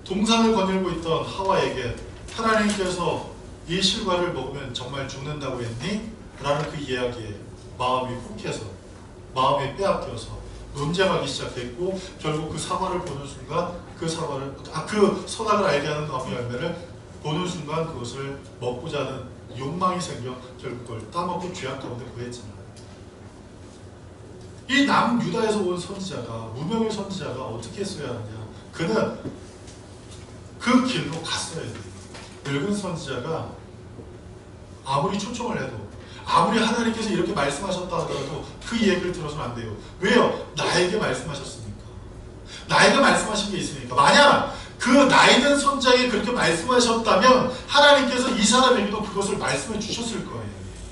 동산을 거닐고 있던 하와에게 하나님께서 이 실과를 먹으면 정말 죽는다고 했니? 라는 그 이야기에 마음이 훅해서 마음이 빼앗겨서 논쟁하기 시작했고 결국 그 사과를 보는 순간 그 선악을 알게 하는 나무 열매를 보는 순간 그것을 먹고자 하는 욕망이 생겨 결국 그걸 따먹고 죄악 가운데 구했잖아요. 이 남유다에서 온 선지자가 무명의 선지자가 어떻게 했어야 하느냐. 그는 그 길로 갔어야 돼요. 늙은 선지자가 아무리 초청을 해도 아무리 하나님께서 이렇게 말씀하셨다 하더라도 그 얘기를 들어서는 안 돼요. 왜요? 나에게 말씀하셨으니까. 나에게 말씀하신 게 있으니까. 만약 그 나이든 선자에게 그렇게 말씀하셨다면 하나님께서 이 사람에게도 그것을 말씀해 주셨을 거예요.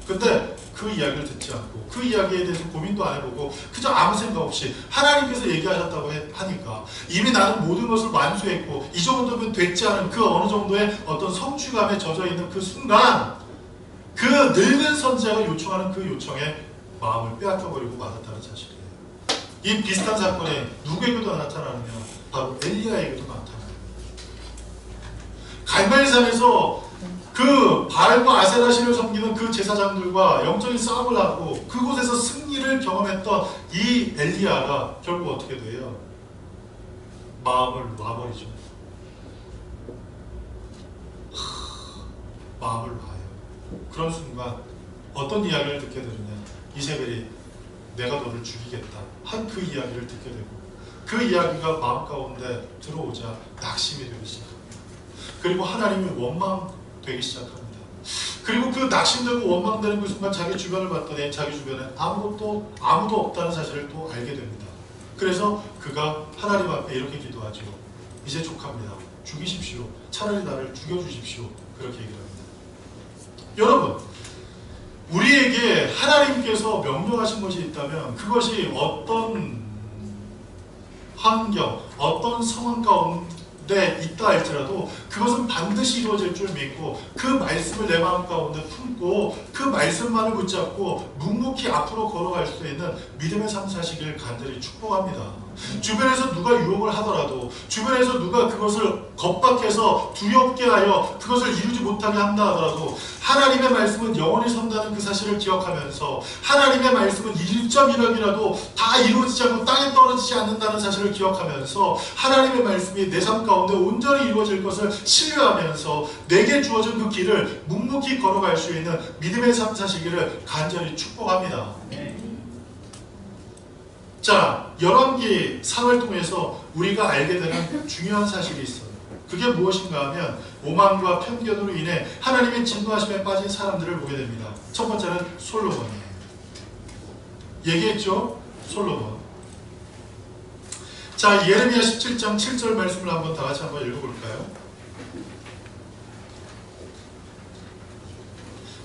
근데 그 이야기를 듣지 않고 그 이야기에 대해서 고민도 안 해보고 그저 아무 생각 없이 하나님께서 얘기하셨다고 하니까 이미 나는 모든 것을 완수했고 이 정도면 됐지 않은 그 어느 정도의 어떤 성취감에 젖어 있는 그 순간 그 늙은 선지자가 요청하는 그 요청에 마음을 빼앗겨버리고 맞았다는 사실이에요. 이 비슷한 사건이 누구에게도 나타나느냐? 바로 엘리야에게도 나타나요. 갈멜산에서 그 바알과 아세라신을 섬기는 그 제사장들과 영적인 싸움을 하고 그곳에서 승리를 경험했던 이 엘리야가 결국 어떻게 돼요? 마음을 놔버리죠. 마음을 놔요. 그런 순간 어떤 이야기를 듣게 되느냐? 이세벨이 내가 너를 죽이겠다 한 그 이야기를 듣게 되고 그 이야기가 마음 가운데 들어오자 낙심이 되기 시작합니다. 그리고 하나님이 원망되기 시작합니다. 그리고 그 낙심되고 원망되는 그 순간 자기 주변을 봤더니 자기 주변에 아무도 없다는 사실을 또 알게 됩니다. 그래서 그가 하나님 앞에 이렇게 기도하죠. 이제 족합니다. 죽이십시오. 차라리 나를 죽여주십시오. 그렇게 얘기를 합니다. 여러분, 우리에게 하나님께서 명령하신 것이 있다면 그것이 어떤 환경, 어떤 상황 가운데 있다 할지라도 그것은 반드시 이루어질 줄 믿고 그 말씀을 내 마음 가운데 품고 그 말씀만을 붙잡고 묵묵히 앞으로 걸어갈 수 있는 믿음의 삶 사시길 간절히 축복합니다. 주변에서 누가 유혹을 하더라도 주변에서 누가 그것을 겁박해서 두렵게 하여 그것을 이루지 못하게 한다 하더라도 하나님의 말씀은 영원히 선다는 그 사실을 기억하면서 하나님의 말씀은 1.1억이라도 다 이루어지지 않고 땅에 떨어지지 않는다는 사실을 기억하면서 하나님의 말씀이 내 삶 가운데 온전히 이루어질 것을 신뢰하면서 내게 주어진 그 길을 묵묵히 걸어갈 수 있는 믿음의 삶 사시기를 간절히 축복합니다. 자, 열왕기 3을 통해서 우리가 알게 되는 중요한 사실이 있어요. 그게 무엇인가 하면 오만과 편견으로 인해 하나님의 진노하심에 빠진 사람들을 보게 됩니다. 첫 번째는 솔로몬이에요. 얘기했죠? 솔로몬. 자, 예레미야 17장 7절 말씀을 한번 다 같이 한번 읽어볼까요?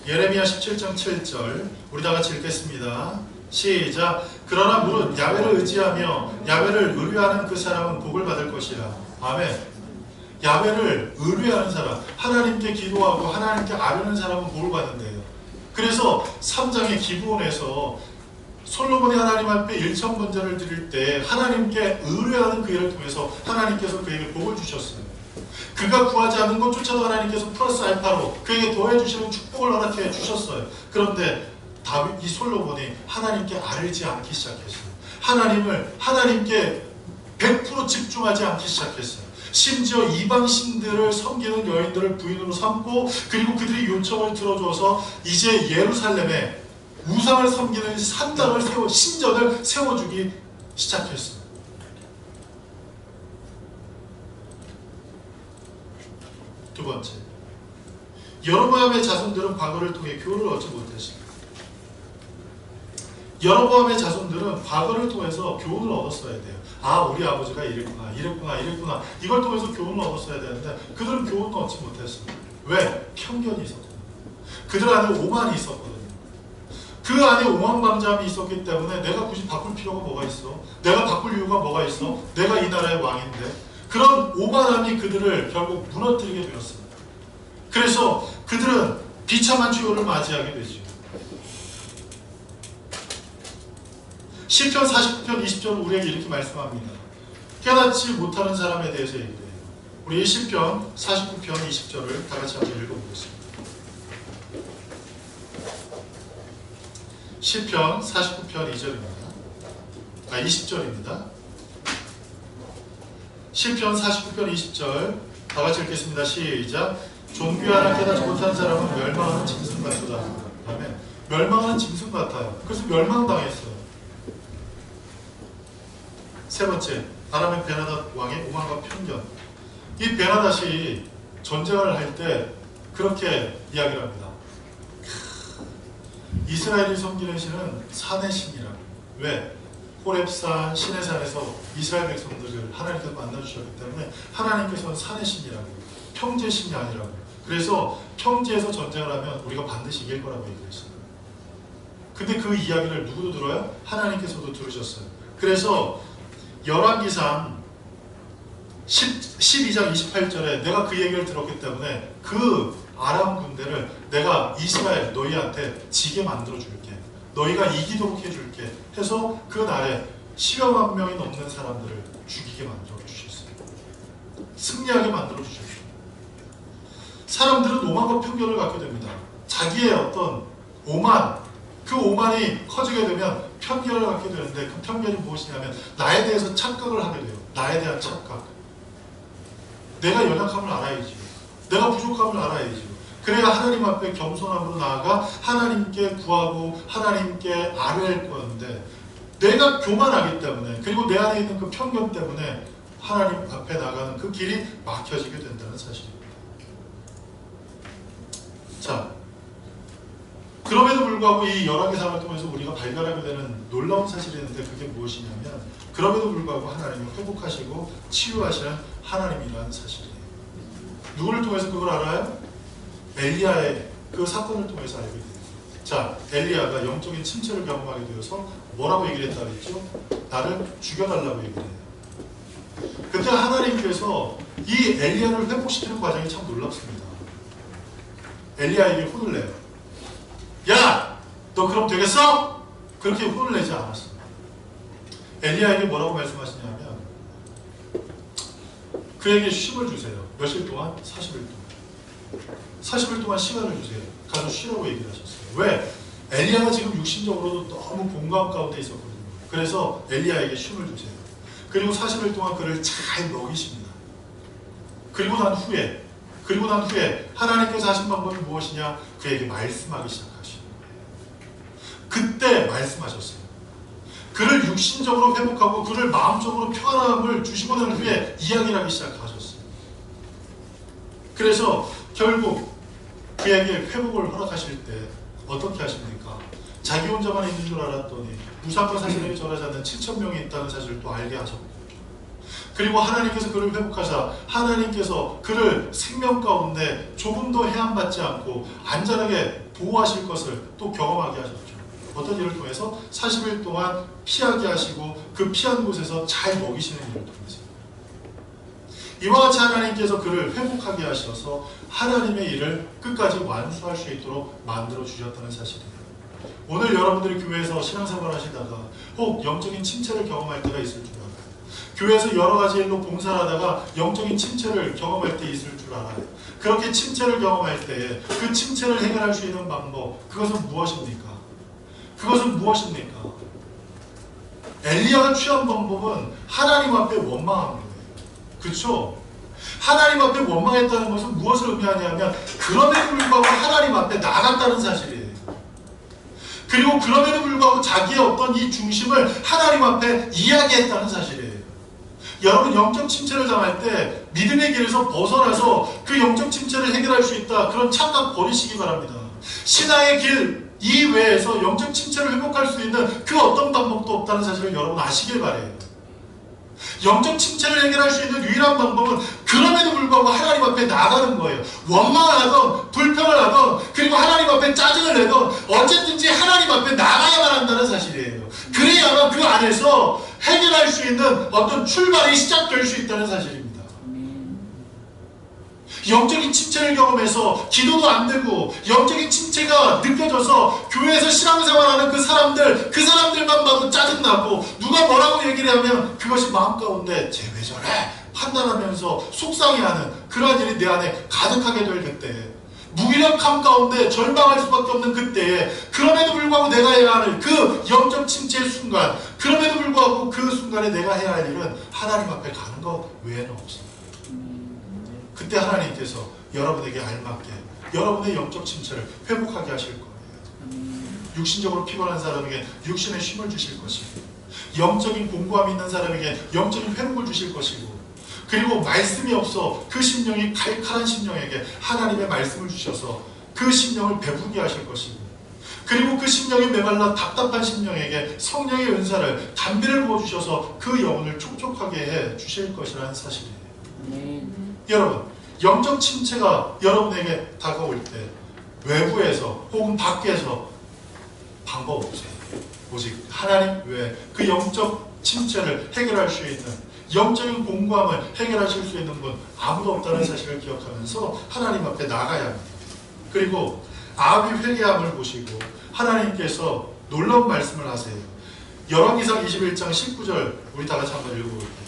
예레미야 17장 7절 우리 다 같이 읽겠습니다. 시작. 그러나 무릇 야훼를 의지하며 야훼를 의뢰하는 그 사람은 복을 받을 것이라. 아멘. 야훼를 의뢰하는 사람, 하나님께 기도하고 하나님께 아뢰는 사람은 복을 받는데요. 그래서 3장의 기브온에서 솔로몬이 하나님 앞에 일천번제를 드릴 때 하나님께 의뢰하는 그 일을 통해서 하나님께서 그에게 복을 주셨어요. 그가 구하지 않는 것조차도 하나님께서 플러스 알파로 그에게 더해 주시는 축복을 허락해 주셨어요. 그런데 이 솔로몬이 하나님께 알지 않기 시작했어요. 하나님께 100% 집중하지 않기 시작했어요. 심지어 이방 신들을 섬기는 여인들을 부인으로 삼고 그리고 그들이 요청을 들어줘서 이제 예루살렘에 우상을 섬기는 산당을 신전을 세워주기 시작했어요. 두 번째, 여로보암의 자손들은 과거를 통해 교훈을 얻지 못했습니다. 여로보암의 자손들은 과거를 통해서 교훈을 얻었어야 돼요. 아, 우리 아버지가 이랬구나. 이걸 통해서 교훈을 얻었어야 되는데 그들은 교훈을 얻지 못했습니다. 왜? 편견이 있었거든요. 그들 안에 오만이 있었거든요. 그 안에 오만방자함이 있었기 때문에 내가 굳이 바꿀 필요가 뭐가 있어? 내가 바꿀 이유가 뭐가 있어? 내가 이 나라의 왕인데. 그런 오만함이 그들을 결국 무너뜨리게 되었습니다. 그래서 그들은 비참한 최후를 맞이하게 되죠. 시편 49편 20절은 우리에게 이렇게 말씀합니다. 깨닫지 못하는 사람에 대해서 얘기해요. 우리 시편 49편 20절을 다 같이 한번 읽어보겠습니다. 시편 49편 2절입니다. 20절입니다. 시편 49편 20절 다 같이 읽겠습니다. 시작. 종교 하나 깨닫지 못한 사람은 멸망하는 짐승 같도다. 아멘. 멸망하는 짐승 같아요. 그래서 멸망당했어요. 세 번째, 아람의 베나닷 왕의 오만과 편견. 이 베나닷이 전쟁을 할 때 그렇게 이야기를 합니다. 이스라엘이 섬기는 신은 산의 신이라. 왜? 호렙산 시내산에서 이스라엘 백성들을 하나님께서 만나주셨기 때문에 하나님께서는 산의 신이라고, 평지의 신이 아니라고. 그래서 평지에서 전쟁을 하면 우리가 반드시 이길 거라고 얘기했어요. 근데 그 이야기를 누구도 들어요? 하나님께서도 들으셨어요. 그래서 열왕기상 12장 28절에 내가 그 얘기를 들었기 때문에 그 아람 군대를 내가 이스라엘 너희한테 지게 만들어 줄게, 너희가 이기도록 해줄게 해서 그 날에 10여만 명이 넘는 사람들을 죽이게 만들어 주셨어요. 승리하게 만들어 주셨어요. 사람들은 오만과 편견을 갖게 됩니다. 자기의 어떤 오만, 그 오만이 커지게 되면 편견을 갖게 되는데, 그 편견이 무엇이냐면 나에 대해서 착각을 하게 돼요. 나에 대한 착각. 내가 연약함을 알아야지, 내가 부족함을 알아야지. 그래야 하나님 앞에 겸손함으로 나아가 하나님께 구하고 하나님께 아뢰할 거였는데, 내가 교만하기 때문에, 그리고 내 안에 있는 그 편견 때문에 하나님 앞에 나가는 그 길이 막혀지게 된다는 사실입니다. 자, 그럼에도 불구하고 이 열왕기상을 통해서 우리가 발견하게 되는 놀라운 사실이 있는데, 그게 무엇이냐면 그럼에도 불구하고 하나님이 회복하시고 치유하시는 하나님이라는 사실이에요. 누구를 통해서 그걸 알아요? 엘리야의 그 사건을 통해서 알게 돼요. 자, 엘리야가 영적인 침체를 경험하게 되어서 뭐라고 얘기를 했다 그랬죠? 나를 죽여달라고 얘기를 해요. 그때 하나님께서 이 엘리야를 회복시키는 과정이 참 놀랍습니다. 엘리야에게 혼을 내요. 야! 너 그럼 되겠어? 그렇게 혼을 내지 않았습니다. 엘리야에게 뭐라고 말씀하시냐면 그에게 쉼을 주세요. 며칠 동안? 40일 동안. 40일 동안 시간을 주세요. 가서 쉬라고 얘기를 하셨어요. 왜? 엘리야가 지금 육신적으로도 너무 공감 가운데 있었거든요. 그래서 엘리야에게 쉼을 주세요. 그리고 40일 동안 그를 잘 먹이십니다. 그리고 난 후에 하나님께서 하신 방법이 무엇이냐? 그에게 말씀하기 시작하시는 거예요. 그때 말씀하셨어요. 그를 육신적으로 회복하고 그를 마음적으로 평안함을 주시고 난 후에 이야기를 하기 시작하셨어요. 그래서 결국 그에게 회복을 허락하실 때 어떻게 하십니까? 자기 혼자만 있는 줄 알았더니 무상과 사실에게 전하지 않는 7,000명이 있다는 사실을 또 알게 하셨고, 그리고 하나님께서 그를 회복하사 하나님께서 그를 생명 가운데 조금도 해함받지 않고 안전하게 보호하실 것을 또 경험하게 하셨죠. 어떤 일을 통해서? 40일 동안 피하게 하시고 그 피한 곳에서 잘 먹이시는 일을 통해서. 이와 같이 하나님께서 그를 회복하게 하셔서 하나님의 일을 끝까지 완수할 수 있도록 만들어 주셨다는 사실이에요. 오늘 여러분들이 교회에서 신앙생활 하시다가 혹 영적인 침체를 경험할 때가 있을 줄 알아요. 교회에서 여러 가지 일로 봉사를 하다가 영적인 침체를 경험할 때 있을 줄 알아요. 그렇게 침체를 경험할 때 그 침체를 해결할 수 있는 방법, 그것은 무엇입니까? 엘리야가 취한 방법은 하나님 앞에 원망한 거예요. 그렇죠? 하나님 앞에 원망했다는 것은 무엇을 의미하냐면 그럼에도 불구하고 하나님 앞에 나갔다는 사실이에요. 그리고 그럼에도 불구하고 자기의 어떤 이 중심을 하나님 앞에 이야기했다는 사실이에요. 여러분, 영적 침체를 당할 때 믿음의 길에서 벗어나서 그 영적 침체를 해결할 수 있다, 그런 착각 버리시기 바랍니다. 신앙의 길 이외에서 영적 침체를 회복할 수 있는 그 어떤 방법도 없다는 사실을 여러분 아시길 바래요. 영적 침체를 해결할 수 있는 유일한 방법은 그럼에도 불구하고 하나님 앞에 나가는 거예요. 원망을 하던 불평을 하던 그리고 하나님 앞에 짜증을 내던 어쨌든지 하나님 앞에 나가야만 한다는 사실이에요. 그래야만 그 안에서 해결할 수 있는 어떤 출발이 시작될 수 있다는 사실입니다. 영적인 침체를 경험해서 기도도 안 되고 영적인 침체가 느껴져서 교회에서 신앙생활하는 그 사람들만 봐도 짜증나고 누가 뭐라고 얘기를 하면 그것이 마음 가운데 쟤 왜 저래? 판단하면서 속상해하는 그러한 일이 내 안에 가득하게 될 그때, 무기력함 가운데 절망할 수밖에 없는 그때에 그럼에도 불구하고 내가 해야 할 그 영적 침체의 순간, 그럼에도 불구하고 그 순간에 내가 해야 할 일은 하나님 앞에 가는 것 외에는 없습니다. 그때 하나님께서 여러분에게 알맞게 여러분의 영적 침체를 회복하게 하실 거예요. 육신적으로 피곤한 사람에게 육신의 쉼을 주실 것이고, 영적인 공고함이 있는 사람에게 영적인 회복을 주실 것이고, 그리고 말씀이 없어 그 심령이 칼칼한 심령에게 하나님의 말씀을 주셔서 그 심령을 배부르게 하실 것이고, 그리고 그 심령이 메말라 답답한 심령에게 성령의 은사를 담비를 부어주셔서 그 영혼을 촉촉하게 해 주실 것이라는 사실이에요. 여러분, 영적 침체가 여러분에게 다가올 때 외부에서 혹은 밖에서 방법 없어요. 오직 하나님 외에 그 영적 침체를 해결할 수 있는, 영적인 공고함을 해결하실 수 있는 분 아무도 없다는 사실을 기억하면서 하나님 앞에 나가야 합니다. 그리고 아합이 회개함을 보시고 하나님께서 놀라운 말씀을 하세요. 열왕기상 21장 19절 우리 다 같이 한번 읽어볼게요.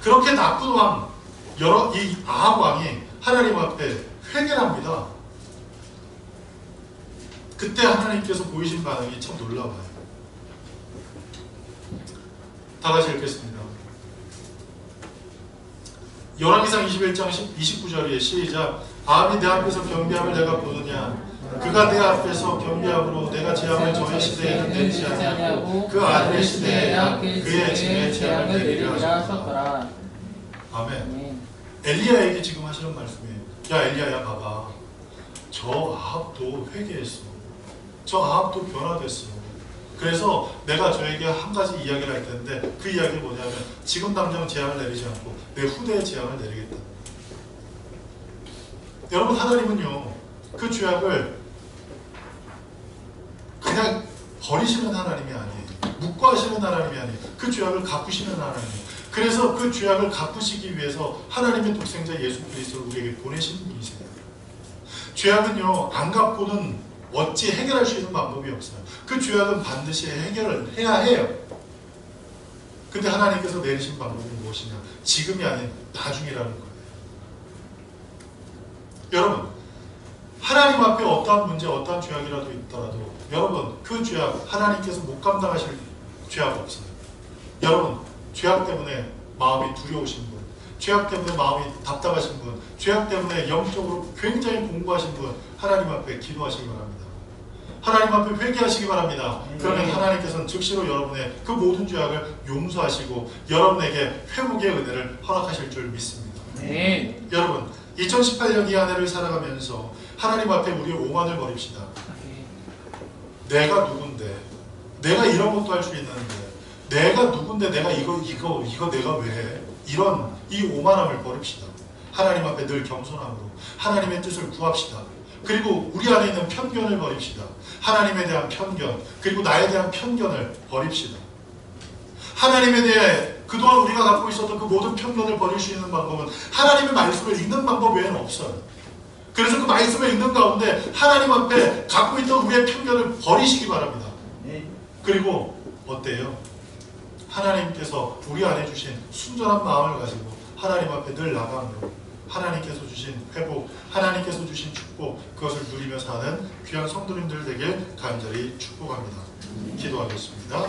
그렇게 나쁜 왕, 이 아합 왕이 하나님 앞에 회개를 합니다. 그때 하나님께서 보이신 반응이 참 놀라워요. 다 같이 읽겠습니다. 열왕기상 21장 29절에 시작. 아합이 내 앞에서 경배함을 내가 보느냐? 그가 내 앞에서 경배함으로 내가 재앙을 저의 시대에는 내리지 아니하고 그 아들의 시대에야 그의 집에 재앙을 내리려 하셨더라. 아멘. 엘리야에게 지금 하시는 말씀이에요. 야 엘리야야, 봐봐. 저 아합도 회개했어. 저 아합도 변화됐어. 그래서 내가 저에게 한 가지 이야기를 할 텐데 그 이야기는 뭐냐면 지금 당장 재앙을 내리지 않고 내 후대에 재앙을 내리겠다. 여러분, 하나님은요 그 죄악을 그냥 버리시는 하나님이 아니에요. 묵과하시는 하나님이 아니에요. 그 죄악을 갚으시는 하나님이에요. 그래서 그 죄악을 갚으시기 위해서 하나님의 독생자 예수 그리스도를 우리에게 보내신 분이세요. 죄악은요 안 갚고는 어찌 해결할 수 있는 방법이 없어요. 그 죄악은 반드시 해결을 해야 해요. 근데 하나님께서 내리신 방법은 무엇이냐? 지금이 아닌 나중이라는 거예요. 여러분, 하나님 앞에 어떠한 문제, 어떠한 죄악이라도 있더라도 여러분, 그 죄악 하나님께서 못 감당하실 죄악 없어요. 여러분, 죄악 때문에 마음이 두려우신 분, 죄악 때문에 마음이 답답하신 분, 죄악 때문에 영적으로 굉장히 공부하신 분, 하나님 앞에 기도하시기 바랍니다. 하나님 앞에 회개하시기 바랍니다. 그러면 하나님께서는 즉시로 여러분의 그 모든 죄악을 용서하시고 여러분에게 회복의 은혜를 허락하실 줄 믿습니다. 네. 여러분, 2018년 이 한 해를 살아가면서 하나님 앞에 우리의 오만을 버립시다. 내가 누군데, 내가 이런 것도 할 수 있는데, 내가 누군데 내가 이거 내가 왜 해? 이런 이 오만함을 버립시다. 하나님 앞에 늘 겸손함으로 하나님의 뜻을 구합시다. 그리고 우리 안에 있는 편견을 버립시다. 하나님에 대한 편견, 그리고 나에 대한 편견을 버립시다. 하나님에 대해 그동안 우리가 갖고 있었던 그 모든 편견을 버릴 수 있는 방법은 하나님의 말씀을 읽는 방법 외에는 없어요. 그래서 그 말씀을 읽는 가운데 하나님 앞에 갖고 있던 우리의 편견을 버리시기 바랍니다. 그리고 어때요? 하나님께서 우리 안에 주신 순전한 마음을 가지고 하나님 앞에 늘 나감으로 하나님께서 주신 회복, 하나님께서 주신 축복, 그것을 누리며 사는 귀한 성도님들 되길 간절히 축복합니다. 기도하겠습니다.